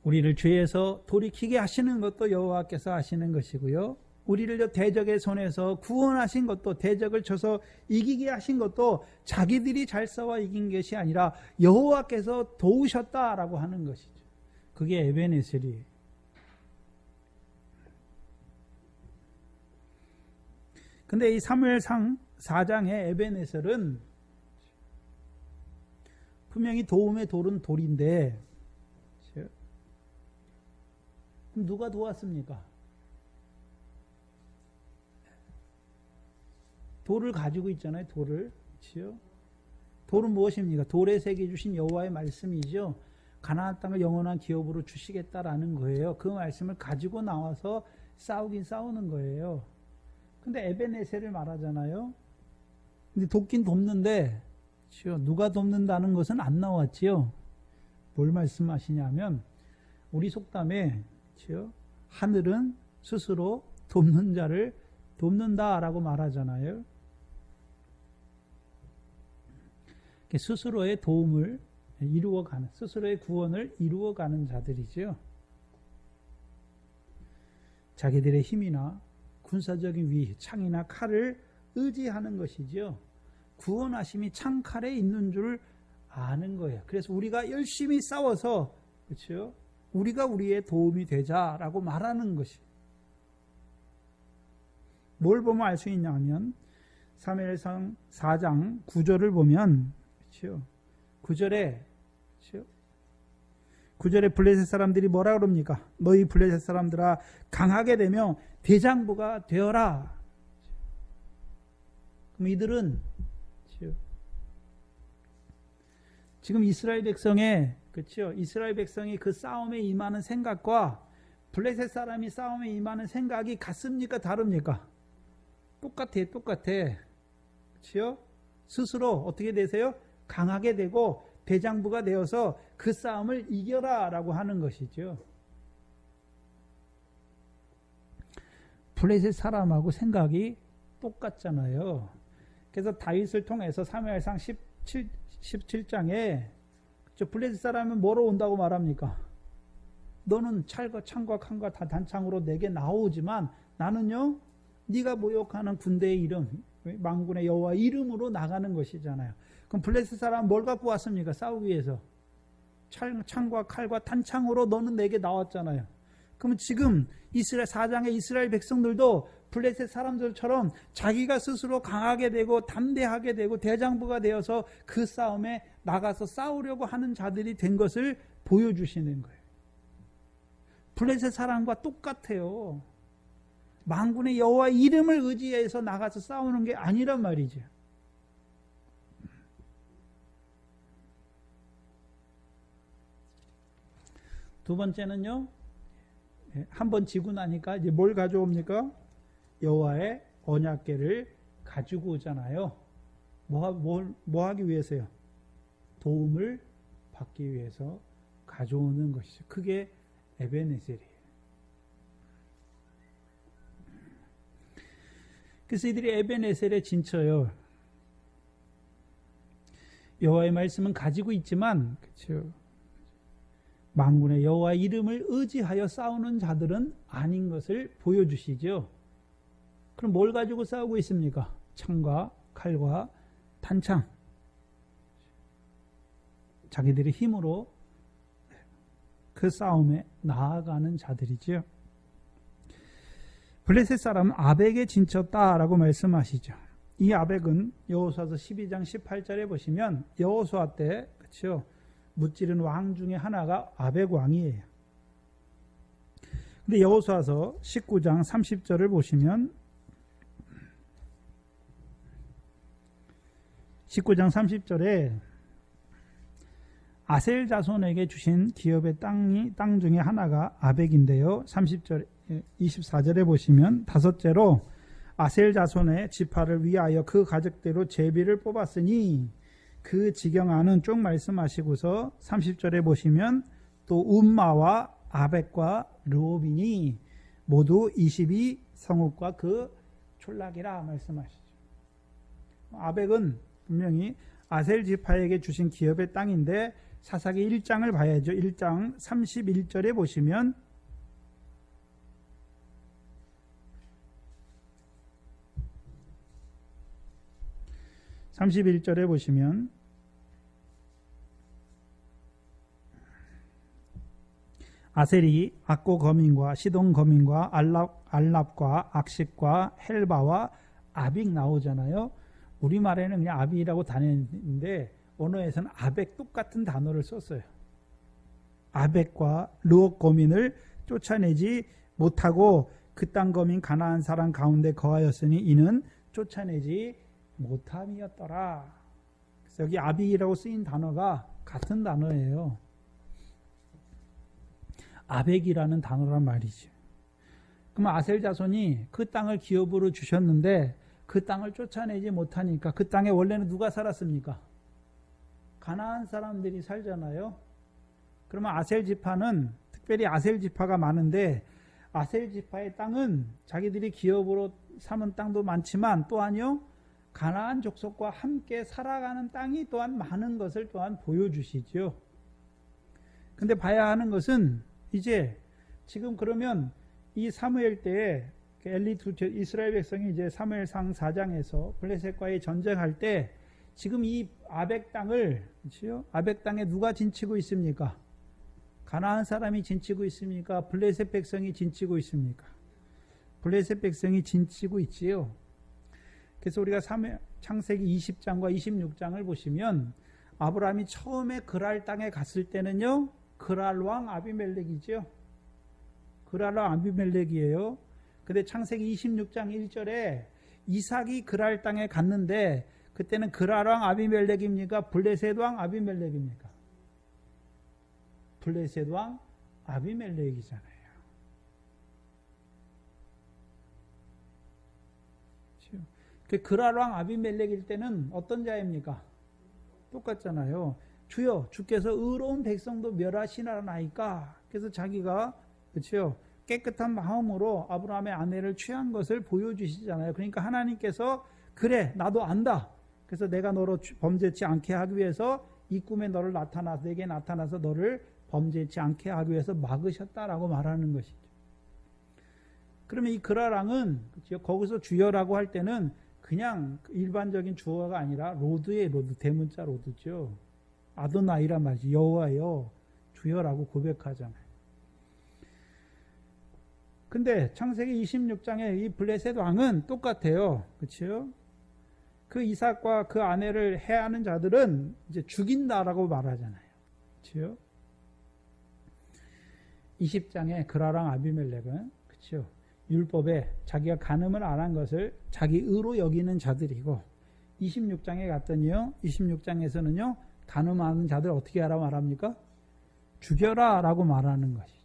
A: 우리를 죄에서 돌이키게 하시는 것도 여호와께서 하시는 것이고요. 우리를 대적의 손에서 구원하신 것도 대적을 쳐서 이기게 하신 것도 자기들이 잘 싸워 이긴 것이 아니라 여호와께서 도우셨다라고 하는 것이죠. 그게 에벤에셀이에요. 근데 이 사무엘상 4장의 에벤에셀은 분명히 도움의 돌은 돌인데, 그렇죠? 그럼 누가 도왔습니까? 돌을 가지고 있잖아요. 돌을. 그렇죠? 돌은 무엇입니까? 돌에 새겨 주신 여호와의 말씀이죠. 가나안 땅을 영원한 기업으로 주시겠다라는 거예요. 그 말씀을 가지고 나와서 싸우긴 싸우는 거예요. 근데 에베네셀을 말하잖아요. 근데 돕긴 돕는데, 그렇죠? 누가 돕는다는 것은 안 나왔지요. 뭘 말씀하시냐면 우리 속담에, 그렇죠? 하늘은 스스로 돕는 자를 돕는다라고 말하잖아요. 스스로의 도움을 이루어가는, 스스로의 구원을 이루어가는 자들이죠. 자기들의 힘이나 군사적인 위, 창이나 칼을 의지하는 것이죠. 구원하심이 창칼에 있는 줄 아는 거예요. 그래서 우리가 열심히 싸워서, 그렇죠? 우리가 우리의 도움이 되자라고 말하는 것이. 뭘 보면 알 수 있냐면 사무엘상 4장 9절을 보면, 그렇죠? 9절에, 그렇죠? 9절에 블레셋 사람들이 뭐라 그럽니까? 너희 블레셋 사람들아 강하게 되며 대장부가 되어라. 그럼 이들은, 그렇죠? 지금 이스라엘 백성의, 그렇죠? 이스라엘 백성이 그 싸움에 임하는 생각과 블레셋 사람이 싸움에 임하는 생각이 같습니까? 다릅니까? 똑같아. 그렇죠? 스스로 어떻게 되세요? 강하게 되고 대장부가 되어서 그 싸움을 이겨라라고 하는 것이죠. 블레셋 사람하고 생각이 똑같잖아요. 그래서 다윗을 통해서 사무엘상 17장에 블레셋 사람은 뭐로 온다고 말합니까? 너는 창과 칼과 다 단창으로 내게 나오지만 나는요, 네가 모욕하는 군대의 이름, 만군의 여호와 이름으로 나가는 것이잖아요. 그럼 블레셋 사람은 뭘 갖고 왔습니까? 싸우기 위해서 창과 칼과 단창으로 너는 내게 나왔잖아요. 그러면 지금 이스라엘 4장의 이스라엘 백성들도 블레셋 사람들처럼 자기가 스스로 강하게 되고 담대하게 되고 대장부가 되어서 그 싸움에 나가서 싸우려고 하는 자들이 된 것을 보여주시는 거예요. 블레셋 사람과 똑같아요. 만군의 여호와 이름을 의지해서 나가서 싸우는 게 아니란 말이죠. 두 번째는요, 한번 지고 나니까 이제 뭘 가져옵니까? 여호와의 언약궤를 가지고 오잖아요. 뭐 하기 위해서요? 도움을 받기 위해서 가져오는 것이죠. 그게 에베네셀이에요. 그래서 이들이 에베네셀에 진쳐요. 여호와의 말씀은 가지고 있지만, 그렇죠? 만군의 여호와 이름을 의지하여 싸우는 자들은 아닌 것을 보여주시죠. 그럼 뭘 가지고 싸우고 있습니까? 창과 칼과 단창. 자기들의 힘으로 그 싸움에 나아가는 자들이지요. 블레셋 사람은 아벡에 진쳤다라고 말씀하시죠. 이 아벡은 여호수아서 12장 18절에 보시면 여호수아 때, 그렇죠? 무찌른 왕 중에 하나가 아벡 왕이에요. 근데 여호수아서 19장 30절을 보시면 19장 30절에 아셀 자손에게 주신 기업의 땅 중에 하나가 아벡인데요. 30절 24절에 보시면 다섯째로 아셀 자손의 지파를 위하여 그 가족대로 제비를 뽑았으니 그 지경하는 쭉 말씀하시고서 30절에 보시면 또 움마와 아벡과 르호빈이 모두 22성읍과 그 촌락이라 말씀하시죠. 아벡은 분명히 아셀 지파에게 주신 기업의 땅인데 사사기 1장을 봐야죠. 1장 31절에 보시면 아셀이 악고 거민과 시돈 거민과 알랍과 악식과 헬바와 아빅 나오잖아요. 우리말에는 그냥 아빅이라고 다녔는데 언어에서는 아벡 똑같은 단어를 썼어요. 아벡과 르옥 거민을 쫓아내지 못하고 그 땅 거민 가나안 사람 가운데 거하였으니 이는 쫓아내지 못함이었더라. 그래서 여기 아빅이라고 쓰인 단어가 같은 단어예요. 아벡이라는 단어란 말이죠. 그럼 아셀 자손이 그 땅을 기업으로 주셨는데 그 땅을 쫓아내지 못하니까 그 땅에 원래는 누가 살았습니까? 가나안 사람들이 살잖아요. 그러면 아셀 지파는 특별히 아셀 지파가 많은데 아셀 지파의 땅은 자기들이 기업으로 삼은 땅도 많지만 또한요 가나안 족속과 함께 살아가는 땅이 또한 많은 것을 또한 보여주시죠. 근데 봐야 하는 것은 이제 지금 그러면 이 사무엘 때에 이스라엘 백성이 이제 사무엘상 4장에서 블레셋과의 전쟁할 때 지금 이 아벡 땅을 그렇죠? 아벡 땅에 누가 진치고 있습니까? 가나안 사람이 진치고 있습니까? 블레셋 백성이 진치고 있습니까? 블레셋 백성이 진치고 있지요. 그래서 우리가 창세기 20장과 26장을 보시면 아브라함이 처음에 그랄 땅에 갔을 때는요. 그랄 왕 아비멜렉이죠. 그랄 왕 아비멜렉이에요. 근데 창세기 26장 1절에 이삭이 그랄 땅에 갔는데 그때는 그랄 왕 아비멜렉입니까? 블레셋 왕 아비멜렉입니까? 블레셋 왕 아비멜렉이잖아요. 그 그랄 왕 아비멜렉일 때는 어떤 자입니까? 똑같잖아요. 주여 주께서 의로운 백성도 멸하시나이까. 그래서 자기가 그렇죠. 깨끗한 마음으로 아브라함의 아내를 취한 것을 보여주시잖아요. 그러니까 하나님께서 그래 나도 안다. 그래서 내가 너로 범죄치 않게 하기 위해서 이 꿈에 너를 내게 나타나서 너를 범죄치 않게 하기 위해서 막으셨다라고 말하는 것이죠. 그러면 이 그랄 왕은 그렇죠? 거기서 주여라고 할 때는 그냥 일반적인 주어가 아니라 로드의 로드, 대문자 로드죠. 아도나이란 말이지. 여호와여 주여라고 고백하잖아요. 근데 창세기 26장에 이 블레셋 왕은 똑같아요. 그렇죠? 그 이삭과 그 아내를 해하는 자들은 이제 죽인다라고 말하잖아요. 그렇죠? 20장에 그랄왕 아비멜렉은 그렇죠? 율법에 자기가 간음을 안 한 것을 자기 의로 여기는 자들이고 26장에 갔더니요. 26장에서는요. 간음하는 자들 어떻게 하라 말합니까? 죽여라 라고 말하는 것이죠.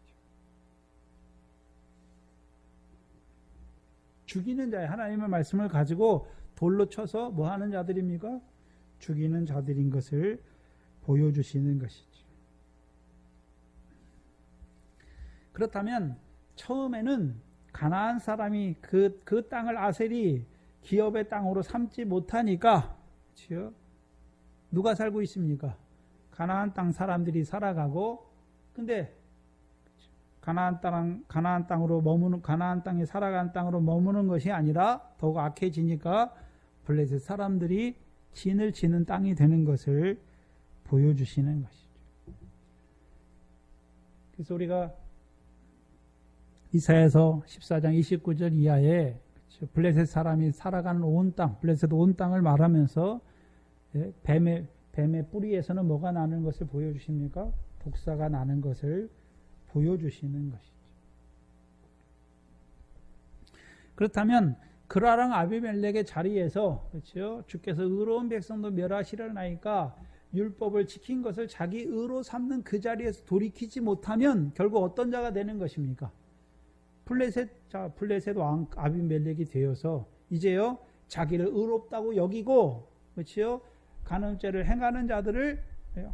A: 죽이는 자의 하나님의 말씀을 가지고 돌로 쳐서 뭐 하는 자들입니까? 죽이는 자들인 것을 보여주시는 것이죠. 그렇다면 처음에는 가나안 사람이 그 땅을 아셀이 기업의 땅으로 삼지 못하니까 그렇죠? 누가 살고 있습니까? 가나안 땅 사람들이 살아가고 근데 가나안 땅에 살아간 땅으로 머무는 것이 아니라 더욱 악해지니까 블레셋 사람들이 진을 지는 땅이 되는 것을 보여주시는 것이죠. 그래서 우리가 이사야서 14장 29절 이하에 블레셋 사람이 살아가는 온 땅, 블레셋 온 땅을 말하면서 뱀의 뿌리에서는 뭐가 나는 것을 보여주십니까? 독사가 나는 것을 보여주시는 것이죠. 그렇다면 그랄왕 아비멜렉의 자리에서 그렇죠? 주께서 의로운 백성도 멸하시려나이까 율법을 지킨 것을 자기 의로 삼는 그 자리에서 돌이키지 못하면 결국 어떤 자가 되는 것입니까? 블레셋 왕 아비멜렉이 되어서 이제요 자기를 의롭다고 여기고 그렇죠? 간음죄를 행하는 자들을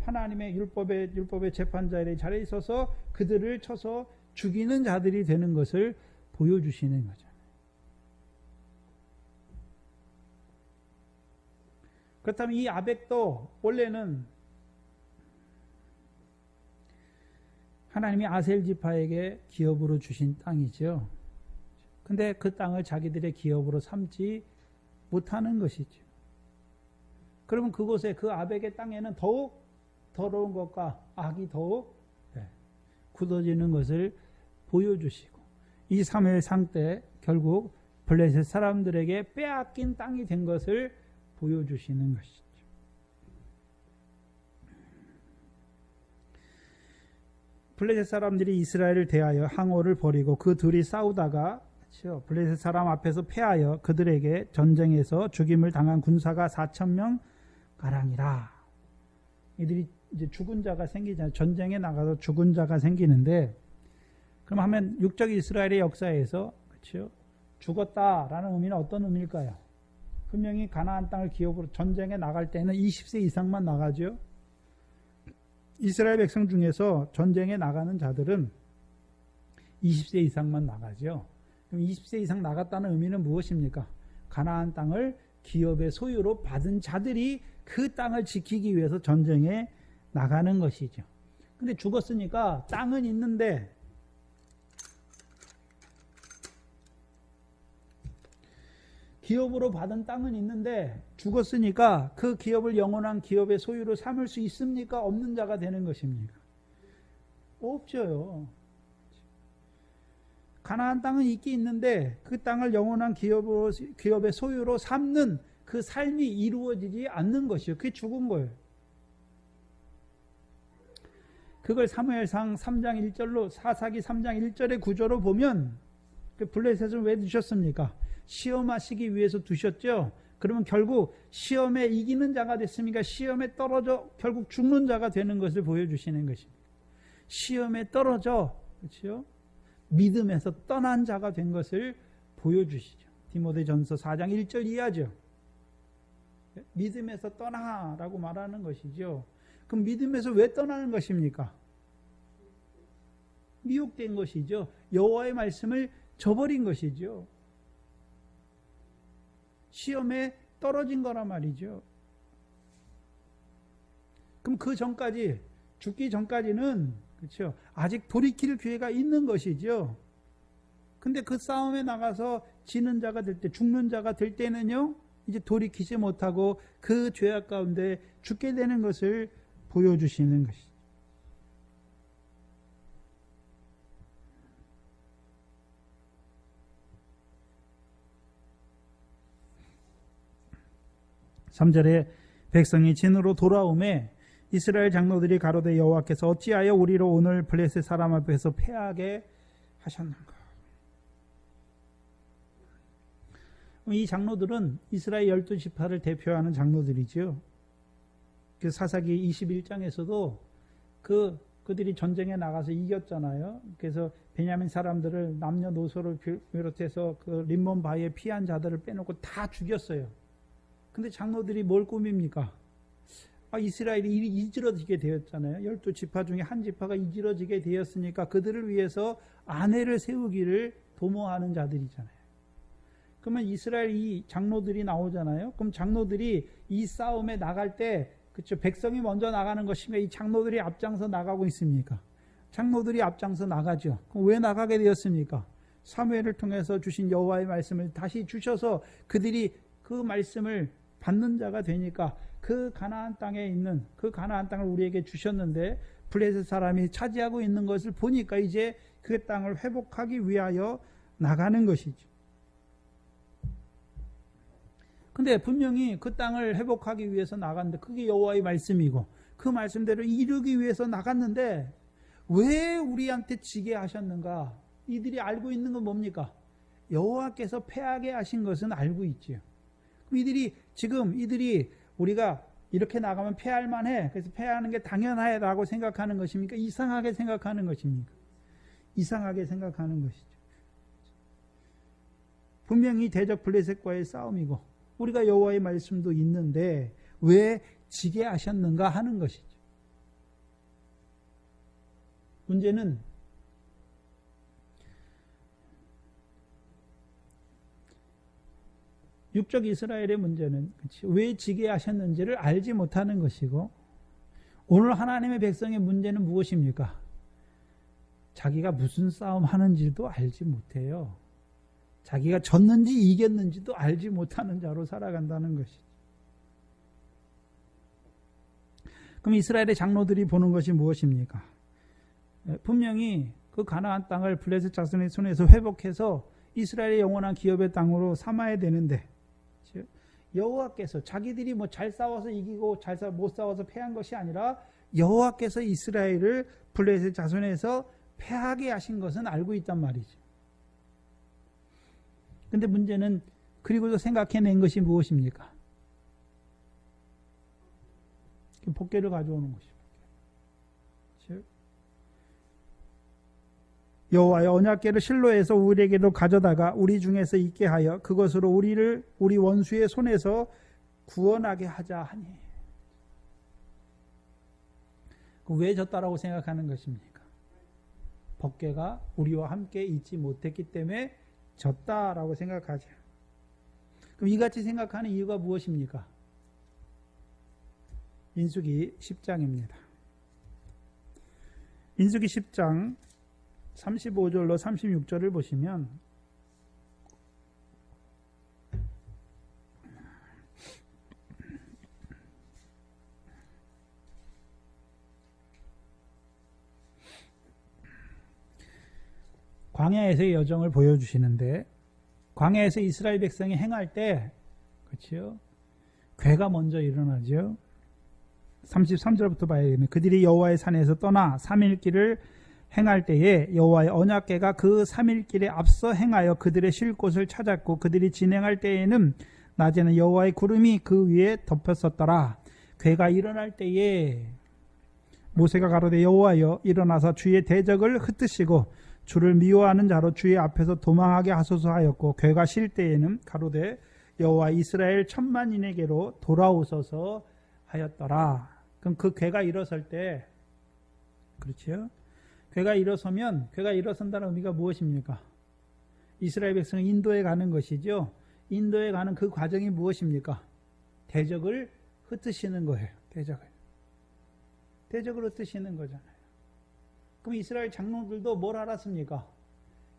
A: 하나님의 율법의 재판자의 자리에 있어서 그들을 쳐서 죽이는 자들이 되는 것을 보여주시는 거잖아요. 그렇다면 이 아벡도 원래는 하나님이 아셀 지파에게 기업으로 주신 땅이죠. 근데 그 땅을 자기들의 기업으로 삼지 못하는 것이죠. 그러면 그곳에 그 아벡의 땅에는 더욱 더러운 것과 악이 더욱 굳어지는 것을 보여주시고 이 사무엘상 때 결국 블레셋 사람들에게 빼앗긴 땅이 된 것을 보여주시는 것이죠. 블레셋 사람들이 이스라엘을 대하여 항오를 벌이고 그 둘이 싸우다가 그렇죠? 블레셋 사람 앞에서 패하여 그들에게 전쟁에서 죽임을 당한 군사가 4,000명 가량이라. 이들이 이제 죽은 자가 생기잖아요. 전쟁에 나가서 죽은 자가 생기는데, 그럼 하면 육적 이스라엘의 역사에서 그렇죠? 죽었다라는 의미는 어떤 의미일까요? 분명히 가나안 땅을 기업으로 전쟁에 나갈 때는 20세 이상만 나가죠. 이스라엘 백성 중에서 전쟁에 나가는 자들은 20세 이상만 나가죠. 그럼 20세 이상 나갔다는 의미는 무엇입니까? 가나안 땅을 기업의 소유로 받은 자들이 그 땅을 지키기 위해서 전쟁에 나가는 것이죠. 근데 죽었으니까 땅은 있는데 기업으로 받은 땅은 있는데 죽었으니까 그 기업을 영원한 기업의 소유로 삼을 수 있습니까? 없는 자가 되는 것입니까? 없죠요. 가나안 땅은 있긴 있는데 그 땅을 영원한 기업의 소유로 삼는 그 삶이 이루어지지 않는 것이요. 그게 죽은 거예요. 그걸 사무엘상 3장 1절로 사사기 3장 1절의 구조로 보면 블레셋을 왜 두셨습니까? 시험하시기 위해서 두셨죠. 그러면 결국 시험에 이기는 자가 됐습니까? 시험에 떨어져 결국 죽는 자가 되는 것을 보여주시는 것입니다. 시험에 떨어져 그렇죠? 믿음에서 떠난 자가 된 것을 보여주시죠. 디모데전서 4장 1절 이하죠. 믿음에서 떠나라고 말하는 것이죠. 그럼 믿음에서 왜 떠나는 것입니까? 미혹된 것이죠. 여호와의 말씀을 저버린 것이죠. 시험에 떨어진 거란 말이죠. 그럼 그 전까지 죽기 전까지는 그렇죠. 아직 돌이킬 기회가 있는 것이죠. 근데 그 싸움에 나가서 지는 자가 될 때, 죽는 자가 될 때는요, 이제 돌이키지 못하고 그 죄악 가운데 죽게 되는 것을 보여주시는 것이죠. (3절에) 백성이 진으로 돌아오매 이스라엘 장로들이 가로되 여호와께서 어찌하여 우리로 오늘 블레셋 사람 앞에서 패하게 하셨는가. 이 장로들은 이스라엘 12지파를 대표하는 장로들이죠. 그 사사기 21장에서도 그들이 전쟁에 나가서 이겼잖아요. 그래서 베냐민 사람들을 남녀노소를 비롯해서 그 림몬 바위에 피한 자들을 빼놓고 다 죽였어요. 근데 장로들이 뭘 꾸밉니까? 이스라엘이 이지러지게 되었잖아요. 12지파 중에 한 지파가 이지러지게 되었으니까 그들을 위해서 아내를 세우기를 도모하는 자들이잖아요. 그러면 이스라엘 이 장로들이 나오잖아요. 그럼 장로들이 이 싸움에 나갈 때 그렇죠. 백성이 먼저 나가는 것인가? 이 장로들이 앞장서 나가고 있습니까? 장로들이 앞장서 나가죠. 그럼 왜 나가게 되었습니까? 사무엘을 통해서 주신 여호와의 말씀을 다시 주셔서 그들이 그 말씀을 받는 자가 되니까 그 가나안 땅에 있는 그 가나안 땅을 우리에게 주셨는데 블레셋 사람이 차지하고 있는 것을 보니까 이제 그 땅을 회복하기 위하여 나가는 것이죠. 근데 분명히 그 땅을 회복하기 위해서 나갔는데 그게 여호와의 말씀이고 그 말씀대로 이루기 위해서 나갔는데 왜 우리한테 지게 하셨는가? 이들이 알고 있는 건 뭡니까? 여호와께서 패하게 하신 것은 알고 있지요. 이들이 우리가 이렇게 나가면 패할 만해. 그래서 패하는 게 당연하다고 생각하는 것입니까? 이상하게 생각하는 것입니까? 이상하게 생각하는 것이죠. 분명히 대적 블레셋과의 싸움이고 우리가 여호와의 말씀도 있는데 왜 지게 하셨는가 하는 것이죠. 문제는 육적 이스라엘의 문제는 왜 지게 하셨는지를 알지 못하는 것이고 오늘 하나님의 백성의 문제는 무엇입니까? 자기가 무슨 싸움 하는지도 알지 못해요. 자기가 졌는지 이겼는지도 알지 못하는 자로 살아간다는 것이죠. 그럼 이스라엘의 장로들이 보는 것이 무엇입니까? 분명히 그 가나안 땅을 블레셋 자손의 손에서 회복해서 이스라엘의 영원한 기업의 땅으로 삼아야 되는데 여호와께서 자기들이 잘 싸워서 이기고 못 싸워서 패한 것이 아니라 여호와께서 이스라엘을 블레셋 자손에서 패하게 하신 것은 알고 있단 말이죠. 근데 문제는 그리고도 생각해낸 것이 무엇입니까? 복궤를 가져오는 것입니다. 여호와의 언약궤를 실로에서 우리에게로 가져다가 우리 중에서 있게 하여 그것으로 우리 원수의 손에서 구원하게 하자 하니. 왜 졌다라고 생각하는 것입니까? 법궤가 우리와 함께 있지 못했기 때문에 졌다라고 생각하죠. 그럼 이같이 생각하는 이유가 무엇입니까? 민수기 10장입니다. 민수기 10장 35절로 36절을 보시면 광야에서의 여정을 보여주시는데, 광야에서 이스라엘 백성이 행할 때, 그렇죠? 괴가 먼저 일어나죠. 33절부터 봐야 되겠네. 그들이 여호와의 산에서 떠나 3일 길을 행할 때에 여호와의 언약궤가 그 3일 길에 앞서 행하여 그들의 쉴 곳을 찾았고, 그들이 진행할 때에는 낮에는 여호와의 구름이 그 위에 덮였었더라. 괴가 일어날 때에 모세가 가로되 여호와여 일어나서 주의 대적을 흩으시고 주를 미워하는 자로 주의 앞에서 도망하게 하소서 하였고, 괴가 쉴 때에는 가로되 여호와 이스라엘 10,000인에게로 돌아오소서 하였더라. 그럼 그 괴가 일어설 때, 그렇죠? 괴가 일어선다는 의미가 무엇입니까? 이스라엘 백성은 인도에 가는 것이죠. 인도에 가는 그 과정이 무엇입니까? 대적을 흩으시는 거예요. 대적을 흩으시는 거잖아요. 그럼 이스라엘 장로들도 뭘 알았습니까?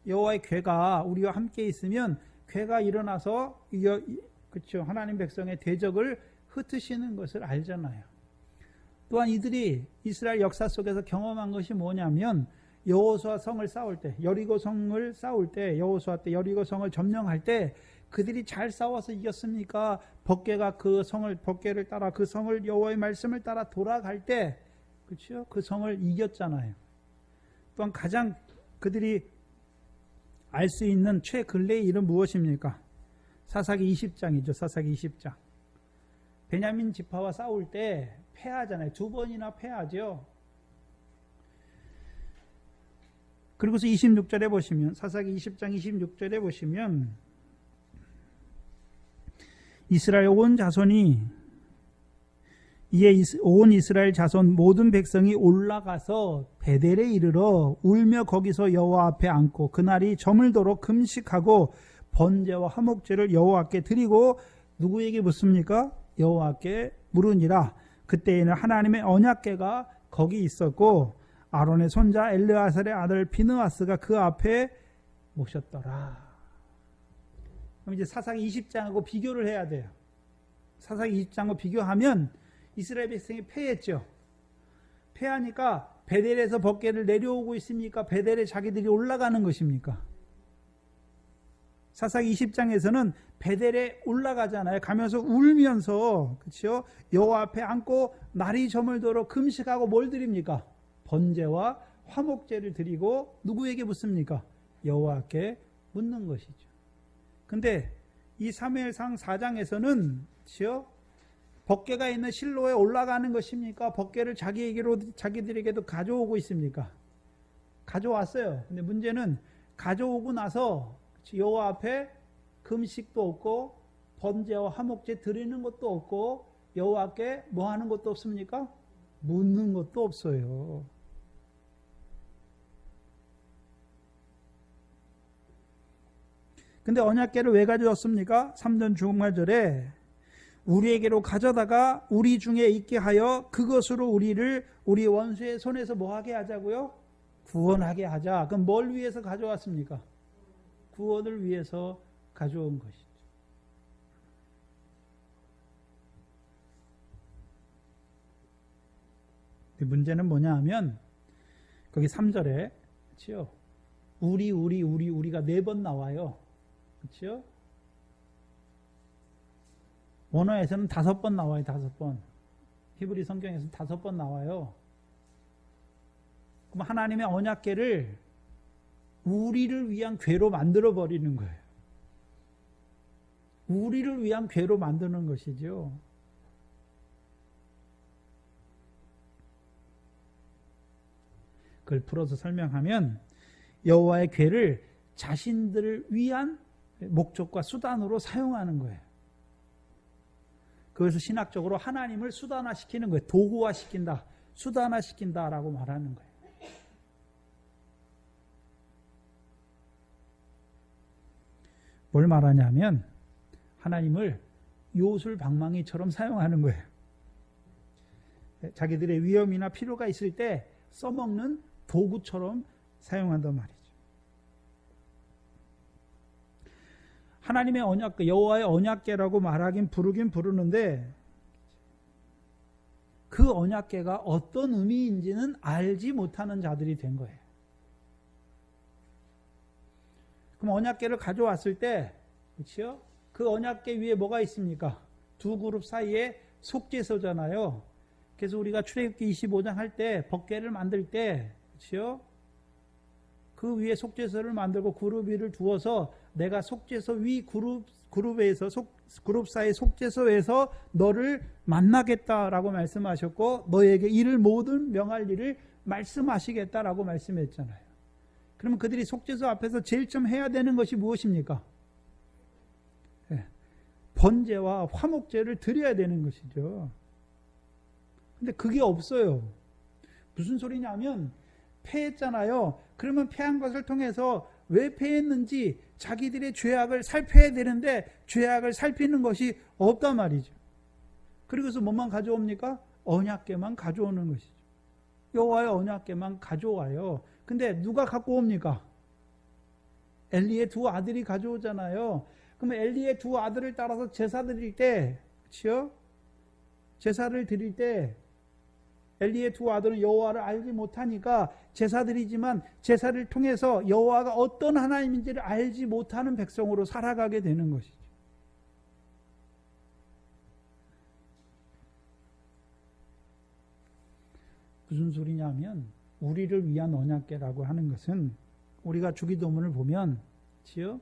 A: 여호와의 괴가 우리와 함께 있으면 괴가 일어나서 그렇죠, 하나님 백성의 대적을 흩으시는 것을 알잖아요. 또한 이들이 이스라엘 역사 속에서 경험한 것이 뭐냐면, 여호수아 성을 싸울 때, 여리고 성을 싸울 때, 여호수아 때 여리고 성을 점령할 때 그들이 잘 싸워서 이겼습니까? 법궤가 법궤를 따라 그 성을 여호와의 말씀을 따라 돌아갈 때, 그렇죠? 그 성을 이겼잖아요. 또한 가장 그들이 알 수 있는 최근래의 일은 무엇입니까? 사사기 20장이죠. 사사기 20장. 베냐민 지파와 싸울 때 패하잖아요. 2번이나 패하죠. 그리고서 26절에 보시면, 사사기 20장 26절에 보시면, 이스라엘 온 자손이, 이에 온 이스라엘 자손 모든 백성이 올라가서 베델에 이르러 울며 거기서 여호와 앞에 앉고 그날이 저물도록 금식하고 번제와 화목제를 여호와께 드리고 누구에게 묻습니까? 여호와께 물으니라. 그때에는 하나님의 언약궤가 거기 있었고 아론의 손자 엘르아살의 아들 비느하스가 그 앞에 모셨더라. 그럼 이제 사사기 20장하고 비교를 해야 돼요. 사사기 20장하고 비교하면 이스라엘 백성이 패했죠. 패하니까 베델에서 법궤를 내려오고 있습니까? 베델에 자기들이 올라가는 것입니까? 사사기 20장에서는 베델에 올라가잖아요. 가면서 울면서, 그렇죠? 여호와 앞에 앉고 날이 저물도록 금식하고 뭘 드립니까? 번제와 화목제를 드리고 누구에게 묻습니까? 여호와께 묻는 것이죠. 근데 이 사무엘상 4장에서는, 그렇죠? 법궤가 있는 실로에 올라가는 것입니까? 법궤를 자기들에게도 가져오고 있습니까? 가져왔어요. 근데 문제는 가져오고 나서 여호와 앞에 금식도 없고 번제와 화목제 드리는 것도 없고 여호와께 뭐 하는 것도 없습니까? 묻는 것도 없어요. 근데 언약궤를 왜 가져왔습니까? 3전 중간절에 우리에게로 가져다가 우리 중에 있게 하여 그것으로 우리 원수의 손에서 뭐 하게 하자고요? 구원하게 하자. 그럼 뭘 위해서 가져왔습니까? 구원을 위해서 가져온 것이죠. 문제는 뭐냐 하면 거기 3절에 그렇죠? 우리가 4번 나와요. 그렇죠? 원어에서는 5번 나와요. 5번. 히브리 성경에서 5번 나와요. 그럼 하나님의 언약궤를 우리를 위한 궤로 만들어 버리는 거예요. 우리를 위한 궤로 만드는 것이죠. 그걸 풀어서 설명하면 여호와의 궤를 자신들을 위한 목적과 수단으로 사용하는 거예요. 그래서 신학적으로 하나님을 수단화시키는 거예요. 도구화시킨다, 수단화시킨다라고 말하는 거예요. 뭘 말하냐면 하나님을 요술방망이처럼 사용하는 거예요. 자기들의 위험이나 필요가 있을 때 써먹는 도구처럼 사용한단 말이죠. 하나님의 언약궤, 여호와의 언약궤라고 부르긴 부르는데 그 언약궤가 어떤 의미인지는 알지 못하는 자들이 된 거예요. 그럼 언약궤를 가져왔을 때, 그렇죠? 그 언약궤 위에 뭐가 있습니까? 두 그룹 사이에 속죄소잖아요. 그래서 우리가 출애굽기 25장 할 때 법궤를 만들 때, 그렇죠? 그 위에 속죄소를 만들고 그룹 위를 두어서 내가 속죄소 위 그룹 사이 속죄소에서 너를 만나겠다라고 말씀하셨고 너에게 이를 모든 명할 일을 말씀하시겠다라고 말씀했잖아요. 그러면 그들이 속죄소 앞에서 제일 좀 해야 되는 것이 무엇입니까? 번제와 화목제를 드려야 되는 것이죠. 근데 그게 없어요. 무슨 소리냐면 패했잖아요. 그러면 패한 것을 통해서 왜 패했는지 자기들의 죄악을 살펴야 되는데 죄악을 살피는 것이 없단 말이죠. 그리고서 뭐만 가져옵니까? 언약궤만 가져오는 것이죠. 여호와의 언약궤만 가져와요. 근데 누가 갖고 옵니까? 엘리의 두 아들이 가져오잖아요. 그러면 엘리의 두 아들을 따라서 제사 드릴 때, 그렇죠? 제사를 드릴 때 엘리의 두 아들은 여호와를 알지 못하니까 제사 드리지만 제사를 통해서 여호와가 어떤 하나님인지를 알지 못하는 백성으로 살아가게 되는 것이죠. 무슨 소리냐면 우리를 위한 언약궤라고 하는 것은 우리가 주기도문을 보면 그렇죠?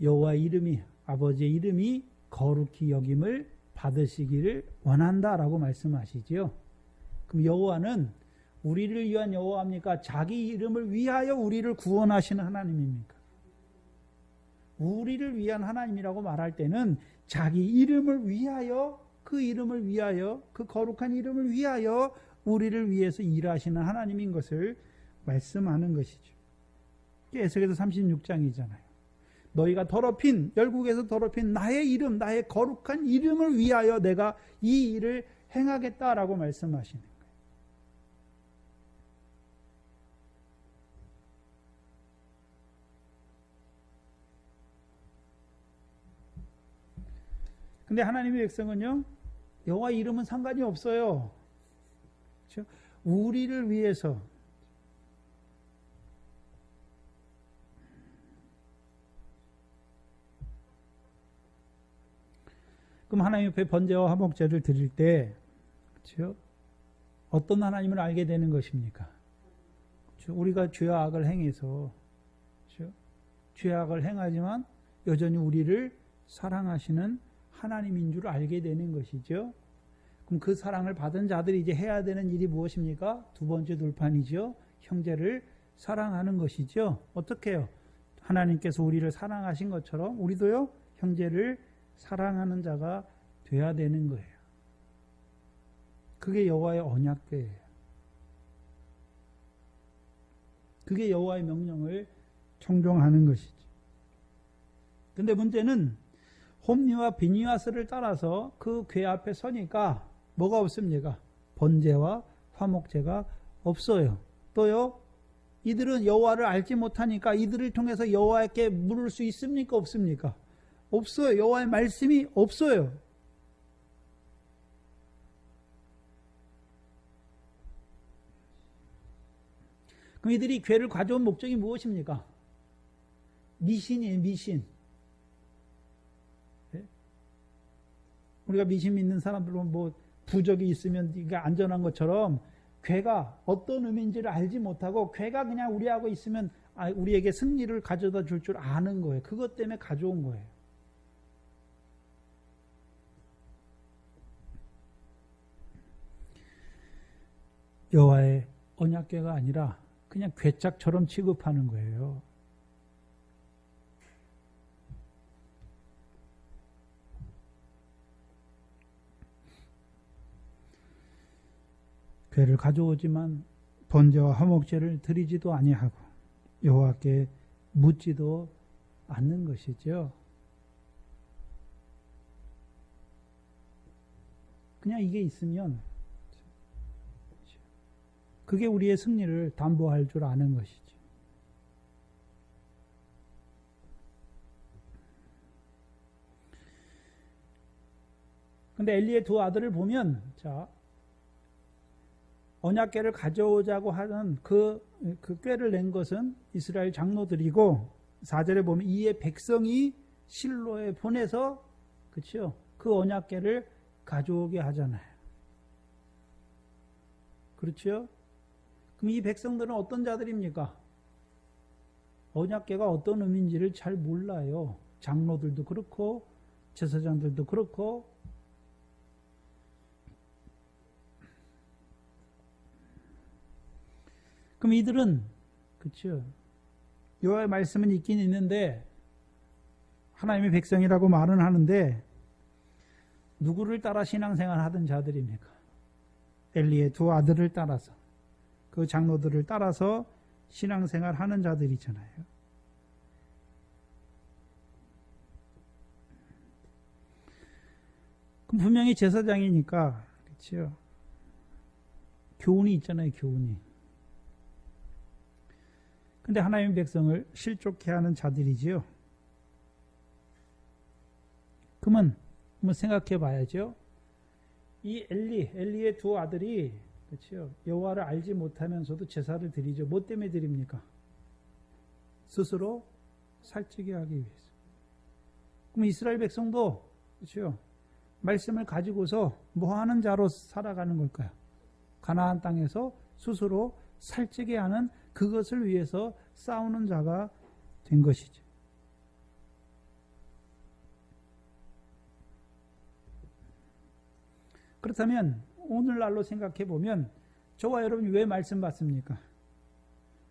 A: 여호와의 이름이 아버지의 이름이 거룩히 여김을 받으시기를 원한다라고 말씀하시지요. 그럼 여호와는 우리를 위한 여호와입니까? 자기 이름을 위하여 우리를 구원하시는 하나님입니까? 우리를 위한 하나님이라고 말할 때는 자기 이름을 위하여 그 거룩한 이름을 위하여 우리를 위해서 일하시는 하나님인 것을 말씀하는 것이죠. 에스겔서 36장이잖아요. 너희가 더럽힌 열국에서 더럽힌 나의 이름 나의 거룩한 이름을 위하여 내가 이 일을 행하겠다라고 말씀하시는 거예요. 근데 하나님의 백성은요 여호와 이름은 상관이 없어요. 그렇죠? 우리를 위해서 그럼 하나님 앞에 번제와 화목제를 드릴 때 그렇죠? 어떤 하나님을 알게 되는 것입니까? 그렇죠? 우리가 죄악을 행해서 그렇죠? 죄악을 행하지만 여전히 우리를 사랑하시는 하나님인 줄 알게 되는 것이죠. 그럼 그 사랑을 받은 자들이 이제 해야 되는 일이 무엇입니까? 두 번째 돌판이죠. 형제를 사랑하는 것이죠. 어떻게 해요? 하나님께서 우리를 사랑하신 것처럼 우리도요 형제를 사랑하는 자가 돼야 되는 거예요. 그게 여호와의 언약궤예요. 그게 여호와의 명령을 청종하는 것이죠. 근데 문제는 홈리와 비니아스를 따라서 그 궤 앞에 서니까 뭐가 없습니까? 번제와 화목제가 없어요. 또요 이들은 여호와를 알지 못하니까 이들을 통해서 여호와께 물을 수 있습니까? 없습니까? 없어요. 여호와의 말씀이 없어요. 그럼 이들이 궤를 가져온 목적이 무엇입니까? 미신이에요. 미신. 우리가 미신 믿는 사람들은 뭐 부적이 있으면 네가 안전한 것처럼 괴가 어떤 의미인지를 알지 못하고 괴가 그냥 우리하고 있으면 우리에게 승리를 가져다 줄 줄 아는 거예요. 그것 때문에 가져온 거예요. 여호와의 언약궤가 아니라 그냥 괴짝처럼 취급하는 거예요. 괴를 가져오지만 번제와 화목제를 드리지도 아니하고 여호와께 묻지도 않는 것이죠. 그냥 이게 있으면 그게 우리의 승리를 담보할 줄 아는 것이죠. 근데 엘리의 두 아들을 보면, 자, 언약궤를 가져오자고 하는 그 꾀를 낸 것은 이스라엘 장로들이고, 4절에 보면 이에 백성이 실로에 보내서, 그렇죠? 그 언약궤를 가져오게 하잖아요. 그렇죠? 그럼 이 백성들은 어떤 자들입니까? 언약궤가 어떤 의미인지를 잘 몰라요. 장로들도 그렇고 제사장들도 그렇고. 그럼 이들은, 그렇죠, 여호와의 말씀은 있긴 있는데 하나님의 백성이라고 말은 하는데 누구를 따라 신앙생활 하던 자들입니까? 엘리의 두 아들을 따라서, 그 장로들을 따라서 신앙생활 하는 자들이잖아요. 그럼 분명히 제사장이니까, 그렇죠, 교훈이 있잖아요, 교훈이. 근데 하나님의 백성을 실족해 하는 자들이지요. 그러면 생각해 봐야죠. 이 엘리의 두 아들이, 그렇죠, 여호와를 알지 못하면서도 제사를 드리죠. 뭐 때문에 드립니까? 스스로 살찌게 하기 위해서. 그럼 이스라엘 백성도, 그렇죠, 말씀을 가지고서 뭐 하는 자로 살아가는 걸까요? 가나안 땅에서 스스로 살찌게 하는, 그것을 위해서 싸우는 자가 된 것이죠. 그렇다면 오늘날로 생각해 보면 저와 여러분이 왜 말씀 받습니까?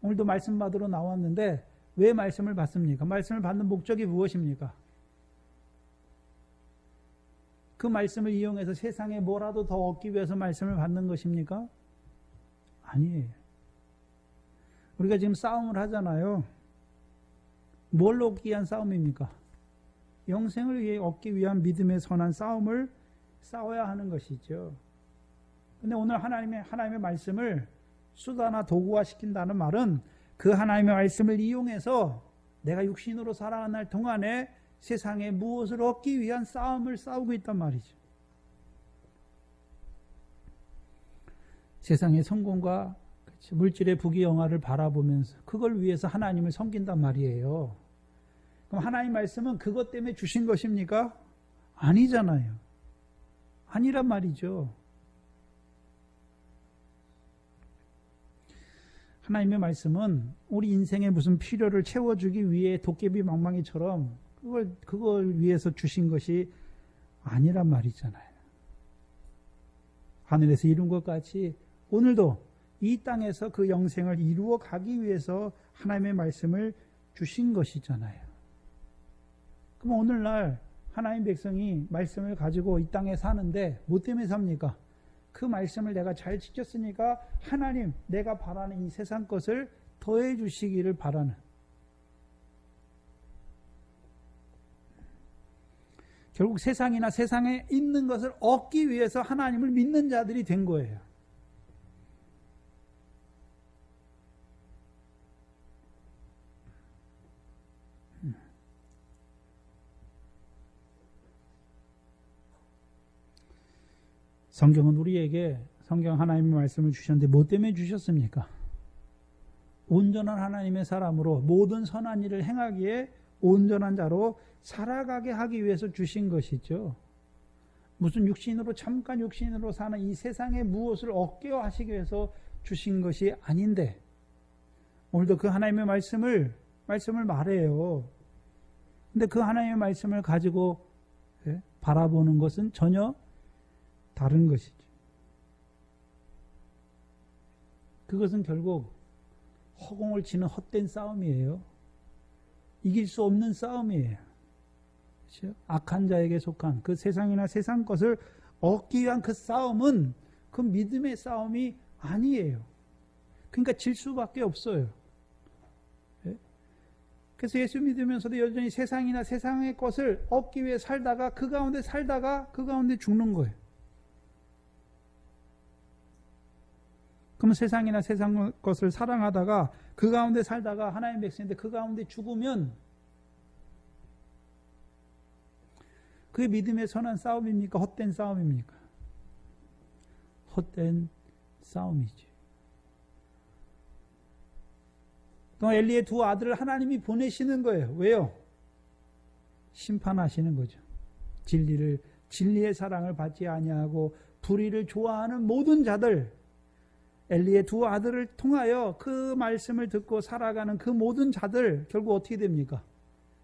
A: 오늘도 말씀 받으러 나왔는데 왜 말씀을 받습니까? 말씀을 받는 목적이 무엇입니까? 그 말씀을 이용해서 세상에 뭐라도 더 얻기 위해서 말씀을 받는 것입니까? 아니에요. 우리가 지금 싸움을 하잖아요. 뭘 얻기 위한 싸움입니까? 영생을 얻기 위한 믿음의 선한 싸움을 싸워야 하는 것이죠. 근데 오늘 하나님의 말씀을 수단화 도구화 시킨다는 말은 그 하나님의 말씀을 이용해서 내가 육신으로 살아가는 날 동안에 세상에 무엇을 얻기 위한 싸움을 싸우고 있단 말이죠. 세상의 성공과 물질의 부귀영화를 바라보면서 그걸 위해서 하나님을 섬긴단 말이에요. 그럼 하나님 말씀은 그것 때문에 주신 것입니까? 아니잖아요. 아니란 말이죠. 하나님의 말씀은 우리 인생의 무슨 필요를 채워주기 위해 도깨비 망망이처럼 그걸 위해서 주신 것이 아니란 말이잖아요. 하늘에서 이룬 것 같이 오늘도 이 땅에서 그 영생을 이루어 가기 위해서 하나님의 말씀을 주신 것이잖아요. 그럼 오늘날 하나님 백성이 말씀을 가지고 이 땅에 사는데 뭐 때문에 삽니까? 그 말씀을 내가 잘 지켰으니까 하나님, 내가 바라는 이 세상 것을 더해 주시기를 바라는, 결국 세상이나 세상에 있는 것을 얻기 위해서 하나님을 믿는 자들이 된 거예요. 성경은 우리에게 성경 하나님의 말씀을 주셨는데 뭐 때문에 주셨습니까? 온전한 하나님의 사람으로 모든 선한 일을 행하기에 온전한 자로 살아가게 하기 위해서 주신 것이죠. 무슨 육신으로 잠깐 육신으로 사는 이 세상의 무엇을 억제하시기 위해서 주신 것이 아닌데 오늘도 그 하나님의 말씀을 말해요. 근데 그 하나님의 말씀을 가지고 바라보는 것은 전혀 다른 것이죠. 그것은 결국 허공을 치는 헛된 싸움이에요. 이길 수 없는 싸움이에요. 그렇죠? 악한 자에게 속한 그 세상이나 세상 것을 얻기 위한 그 싸움은 그 믿음의 싸움이 아니에요. 그러니까 질 수밖에 없어요. 그래서 예수 믿으면서도 여전히 세상이나 세상의 것을 얻기 위해 살다가 그 가운데 죽는 거예요. 그러면 세상이나 세상 것을 사랑하다가 그 가운데 살다가 하나님 백성인데 그 가운데 죽으면 그게 믿음의 선한 싸움입니까? 헛된 싸움입니까? 헛된 싸움이지. 또 엘리의 두 아들을 하나님이 보내시는 거예요. 왜요? 심판하시는 거죠. 진리의 사랑을 받지 아니하고 불의를 좋아하는 모든 자들, 엘리의 두 아들을 통하여 그 말씀을 듣고 살아가는 그 모든 자들 결국 어떻게 됩니까?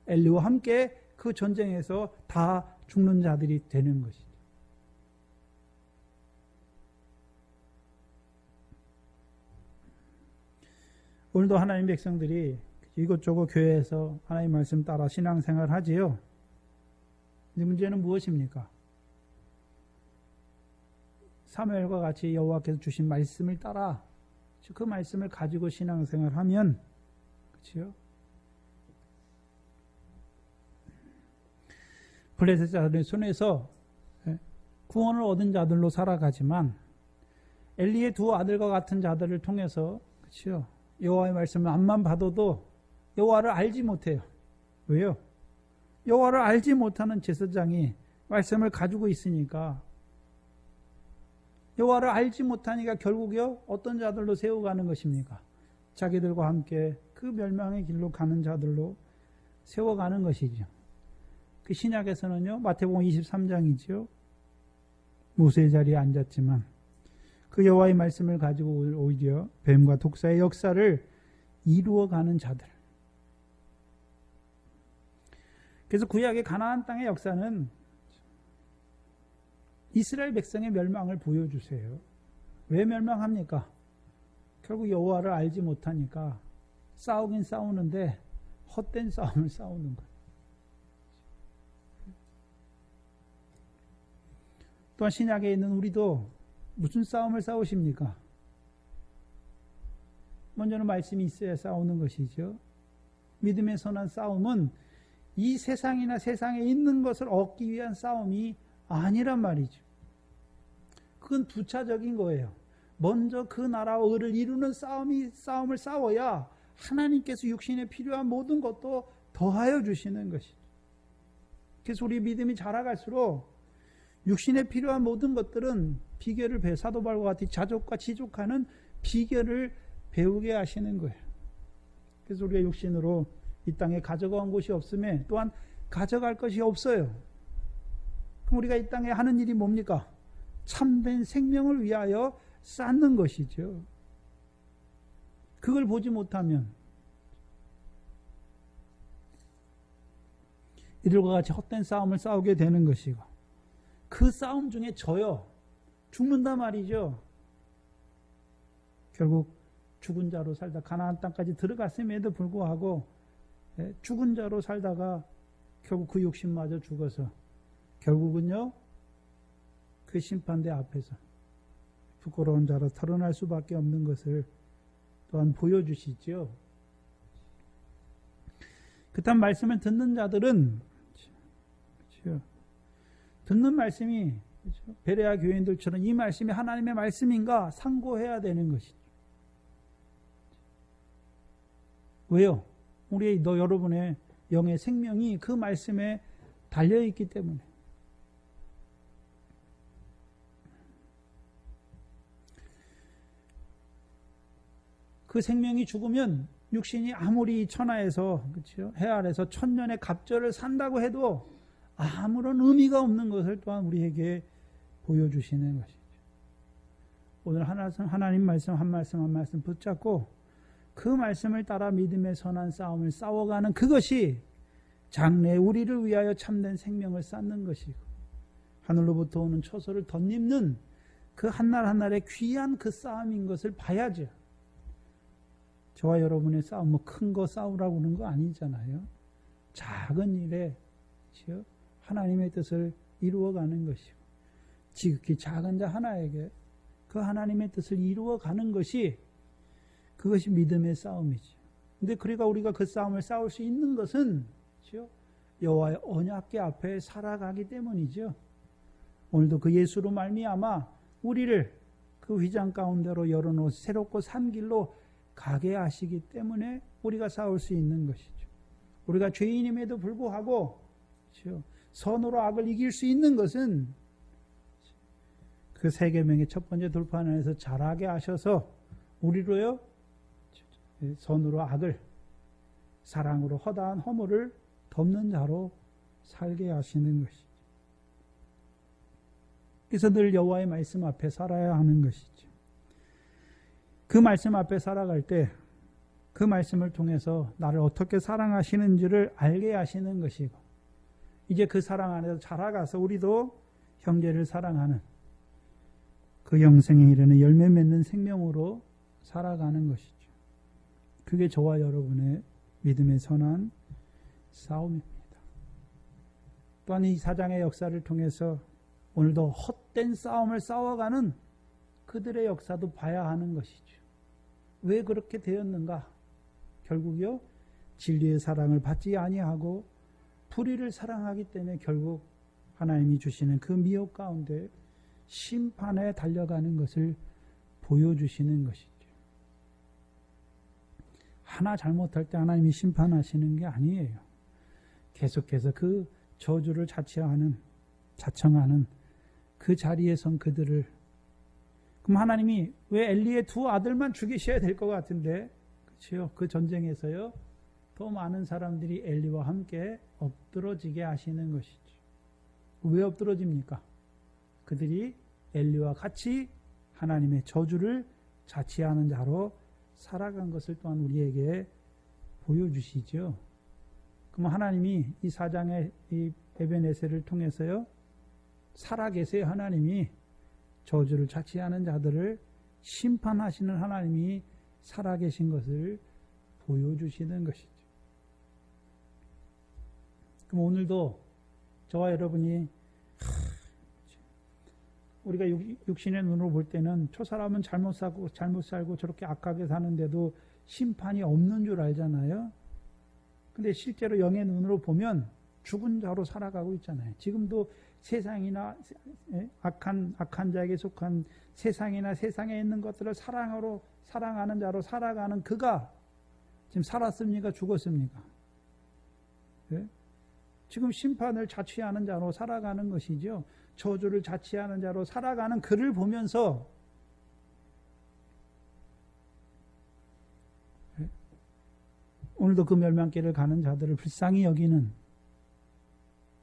A: 엘리와 함께 그 전쟁에서 다 죽는 자들이 되는 것이죠. 오늘도 하나님 백성들이 이것저것 교회에서 하나님 말씀 따라 신앙생활 하지요. 근데 문제는 무엇입니까? 사무엘과 같이 여호와께서 주신 말씀을 따라 그 말씀을 가지고 신앙생활하면 그렇죠? 블레셋 자들의 손에서 구원을 얻은 자들로 살아가지만 엘리의 두 아들과 같은 자들을 통해서 그렇죠? 여호와의 말씀을 앞만 봐도 여호와를 알지 못해요. 왜요? 여호와를 알지 못하는 제사장이 말씀을 가지고 있으니까 여호와를 알지 못하니까 결국요 어떤 자들로 세워가는 것입니까? 자기들과 함께 그 멸망의 길로 가는 자들로 세워가는 것이죠. 그 신약에서는요 마태복음 23장이죠. 모세의 자리에 앉았지만 그 여호와의 말씀을 가지고 오히려 뱀과 독사의 역사를 이루어가는 자들. 그래서 구약의 가나안 땅의 역사는 이스라엘 백성의 멸망을 보여주세요. 왜 멸망합니까? 결국 여호와를 알지 못하니까 싸우긴 싸우는데 헛된 싸움을 싸우는 거예요. 또한 신약에 있는 우리도 무슨 싸움을 싸우십니까? 먼저는 말씀이 있어야 싸우는 것이죠. 믿음의 선한 싸움은 이 세상이나 세상에 있는 것을 얻기 위한 싸움이 아니란 말이죠. 그건 부차적인 거예요. 먼저 그 나라와 의를 이루는 싸움을 싸워야 하나님께서 육신에 필요한 모든 것도 더하여 주시는 것이죠. 그래서 우리 믿음이 자라갈수록 육신에 필요한 모든 것들은 비결을 사도바울과 같이 자족과 지족하는 비결을 배우게 하시는 거예요. 그래서 우리가 육신으로 이 땅에 가져간 곳이 없음에 또한 가져갈 것이 없어요. 그럼 우리가 이 땅에 하는 일이 뭡니까? 참된 생명을 위하여 쌓는 것이죠. 그걸 보지 못하면 이들과 같이 헛된 싸움을 싸우게 되는 것이고 그 싸움 중에 져요. 죽는단 말이죠. 결국 죽은 자로 살다 가나안 땅까지 들어갔음에도 불구하고 죽은 자로 살다가 결국 그 육신마저 죽어서 결국은요 그 심판대 앞에서 부끄러운 자로 털어날 수밖에 없는 것을 또한 보여주시죠. 그딴 말씀을 듣는 자들은 그렇죠? 듣는 말씀이 그렇죠? 베레아 교인들처럼 이 말씀이 하나님의 말씀인가 상고해야 되는 것이죠. 왜요? 여러분의 영의 생명이 그 말씀에 달려있기 때문에. 그 생명이 죽으면 육신이 아무리 천하에서 그렇죠? 해 아래서 천년의 갑절을 산다고 해도 아무런 의미가 없는 것을 또한 우리에게 보여주시는 것이죠. 오늘 하나님 말씀 한 말씀 한 말씀 붙잡고 그 말씀을 따라 믿음의 선한 싸움을 싸워가는 그것이 장래 우리를 위하여 참된 생명을 쌓는 것이고 하늘로부터 오는 초소를 덧입는 그 한날 한날의 귀한 그 싸움인 것을 봐야죠. 저와 여러분의 싸움 뭐 큰 거 싸우라고 하는 거 아니잖아요. 작은 일에 하나님의 뜻을 이루어가는 것이고 지극히 작은 자 하나에게 그 하나님의 뜻을 이루어가는 것이 그것이 믿음의 싸움이죠. 근데 그러니까 우리가 그 싸움을 싸울 수 있는 것은 여호와의 언약궤 앞에 살아가기 때문이죠. 오늘도 그 예수로 말미암아 우리를 그 휘장 가운데로 열어놓은 새롭고 산 길로 가게 하시기 때문에 우리가 싸울 수 있는 것이죠. 우리가 죄인임에도 불구하고 선으로 악을 이길 수 있는 것은 그 세 계명의 첫 번째 돌판 안에서 자라게 하셔서 우리로요 선으로 악을 사랑으로 허다한 허물을 덮는 자로 살게 하시는 것이죠. 그래서 늘 여호와의 말씀 앞에 살아야 하는 것이죠. 그 말씀 앞에 살아갈 때 그 말씀을 통해서 나를 어떻게 사랑하시는지를 알게 하시는 것이고 이제 그 사랑 안에서 자라가서 우리도 형제를 사랑하는 그 영생에 이르는 열매 맺는 생명으로 살아가는 것이죠. 그게 저와 여러분의 믿음의 선한 싸움입니다. 또한 이 사장의 역사를 통해서 오늘도 헛된 싸움을 싸워가는 그들의 역사도 봐야 하는 것이죠. 왜 그렇게 되었는가? 결국요 진리의 사랑을 받지 아니하고 불의를 사랑하기 때문에 결국 하나님이 주시는 그 미혹 가운데 심판에 달려가는 것을 보여주시는 것이죠. 하나 잘못할 때 하나님이 심판하시는 게 아니에요. 계속해서 그 저주를 자청하는 그 자리에 선 그들을 그럼 하나님이 왜 엘리의 두 아들만 죽이셔야 될 것 같은데 그렇죠? 그 전쟁에서요 더 많은 사람들이 엘리와 함께 엎드러지게 하시는 것이죠. 왜 엎드러집니까? 그들이 엘리와 같이 하나님의 저주를 자취하는 자로 살아간 것을 또한 우리에게 보여주시죠. 그럼 하나님이 이 사장의 이 에베네셀을 통해서요 살아계세요. 하나님이 저주를 자취하는 자들을 심판하시는 하나님이 살아계신 것을 보여주시는 것이죠. 그럼 오늘도 저와 여러분이 우리가 육신의 눈으로 볼 때는 저 사람은 잘못 살고 저렇게 악하게 사는데도 심판이 없는 줄 알잖아요. 근데 실제로 영의 눈으로 보면 죽은 자로 살아가고 있잖아요. 지금도 세상이나 악한 자에게 속한 세상이나 세상에 있는 것들을 사랑하는 자로 살아가는 그가 지금 살았습니까? 죽었습니까? 네? 지금 심판을 자취하는 자로 살아가는 것이죠. 저주를 자취하는 자로 살아가는 그를 보면서 오늘도 그 멸망길을 가는 자들을 불쌍히 여기는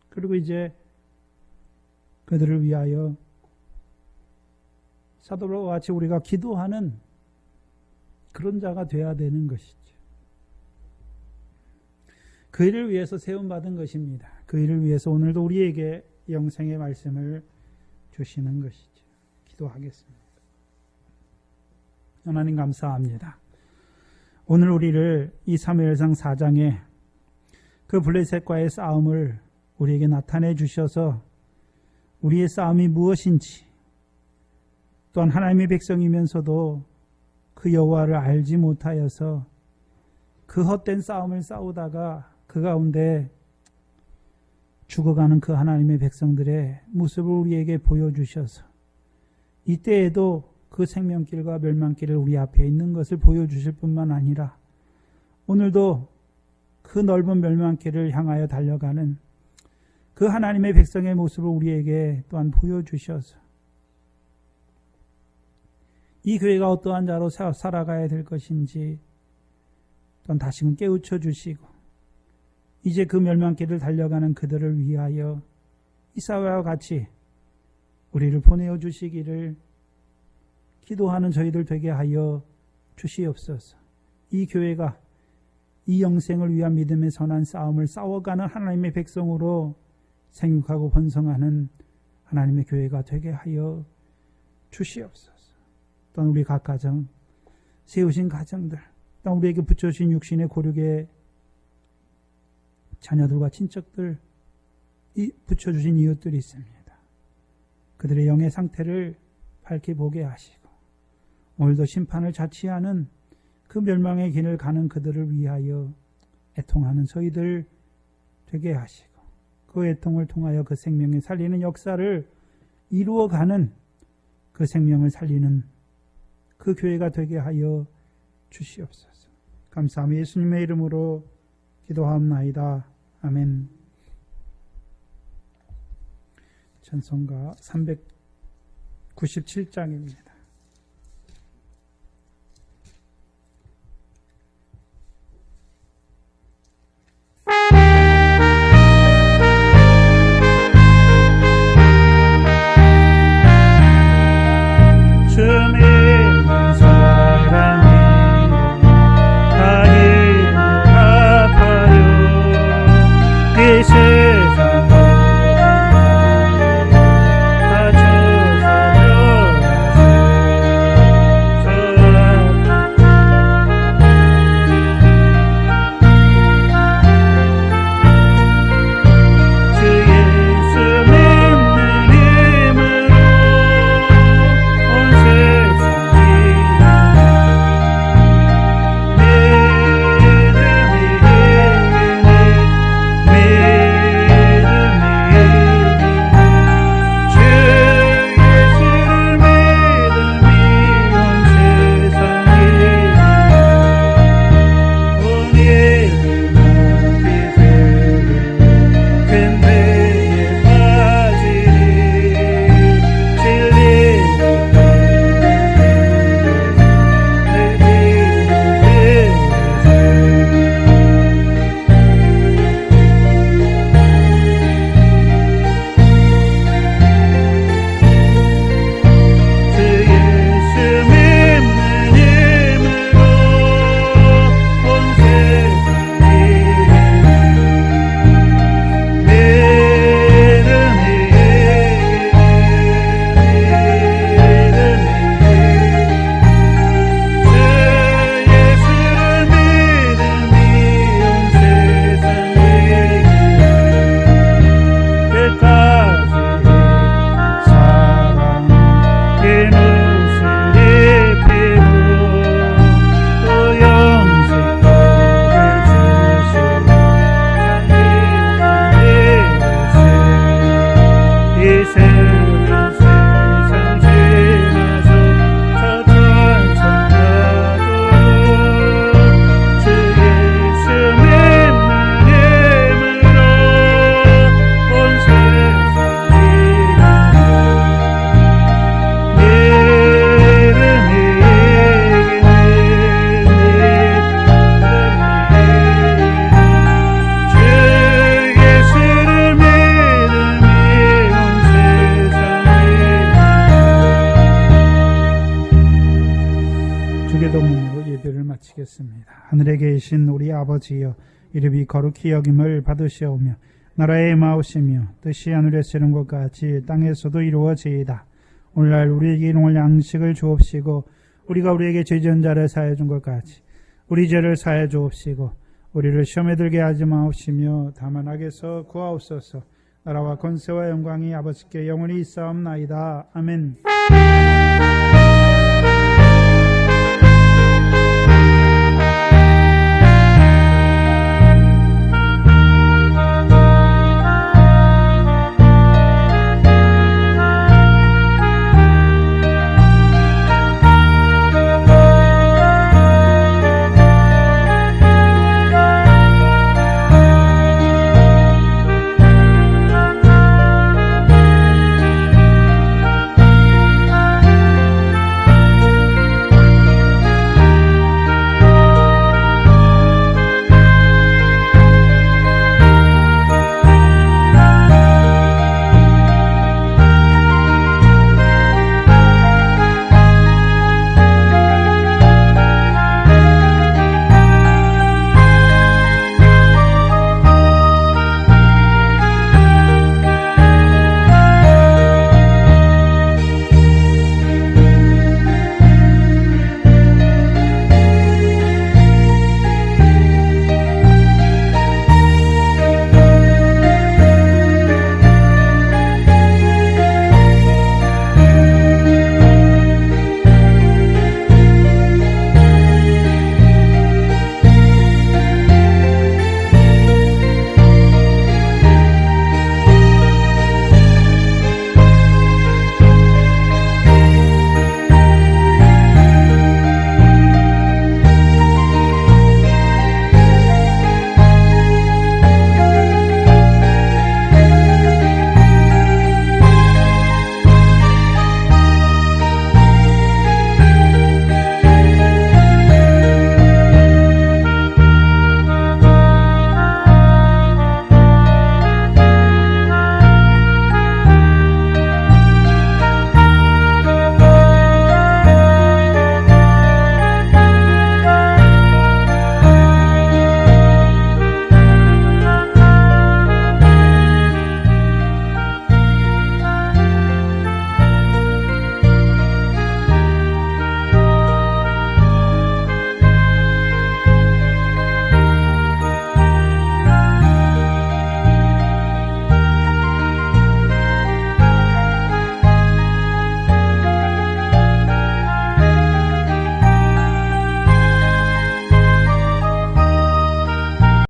A: 그리고 이제 그들을 위하여 사도와 같이 우리가 기도하는 그런 자가 되어야 되는 것이죠. 그 일을 위해서 세움받은 것입니다. 그 일을 위해서 오늘도 우리에게 영생의 말씀을 주시는 것이죠. 기도하겠습니다. 하나님 감사합니다. 오늘 우리를 이 사무엘상 4장에 그 블레셋과의 싸움을 우리에게 나타내 주셔서 우리의 싸움이 무엇인지 또한 하나님의 백성이면서도 그 여호와를 알지 못하여서 그 헛된 싸움을 싸우다가 그 가운데 죽어가는 그 하나님의 백성들의 모습을 우리에게 보여주셔서 이때에도 그 생명길과 멸망길을 우리 앞에 있는 것을 보여주실 뿐만 아니라 오늘도 그 넓은 멸망길을 향하여 달려가는 그 하나님의 백성의 모습을 우리에게 또한 보여주셔서 이 교회가 어떠한 자로 살아가야 될 것인지 또한 다시금 깨우쳐 주시고 이제 그 멸망길을 달려가는 그들을 위하여 이사야와 같이 우리를 보내어 주시기를 기도하는 저희들 되게 하여 주시옵소서. 이 교회가 이 영생을 위한 믿음의 선한 싸움을 싸워가는 하나님의 백성으로 생육하고 번성하는 하나님의 교회가 되게 하여 주시옵소서. 또한 우리 각 가정, 세우신 가정들, 또한 우리에게 붙여주신 육신의 고륙의 자녀들과 친척들, 붙여주신 이웃들이 있습니다. 그들의 영의 상태를 밝히 보게 하시고 오늘도 심판을 자취하는 그 멸망의 길을 가는 그들을 위하여 애통하는 저희들 되게 하시고 그 애통을 통하여 그 생명을 살리는 역사를 이루어가는 그 생명을 살리는 그 교회가 되게 하여 주시옵소서. 감사하며 예수님의 이름으로 기도하옵나이다. 아멘. 찬송가 397장입니다. 하늘에 계신 우리 아버지여, 이름이 거룩히 여김을 받으시오며 나라의 마우시며 뜻이 하늘에서 이룬 것 같이 땅에서도 이루어지이다. 오늘날 우리에게 일용할 양식을 주옵시고 우리가 우리에게 죄 지은 자를 사하여 준 것 같이 우리 죄를 사하여 주옵시고 우리를 시험에 들게 하지 마옵시며 다만 악에서 구하옵소서. 나라와 권세와 영광이 아버지께 영원히 있사옵나이다. 아멘.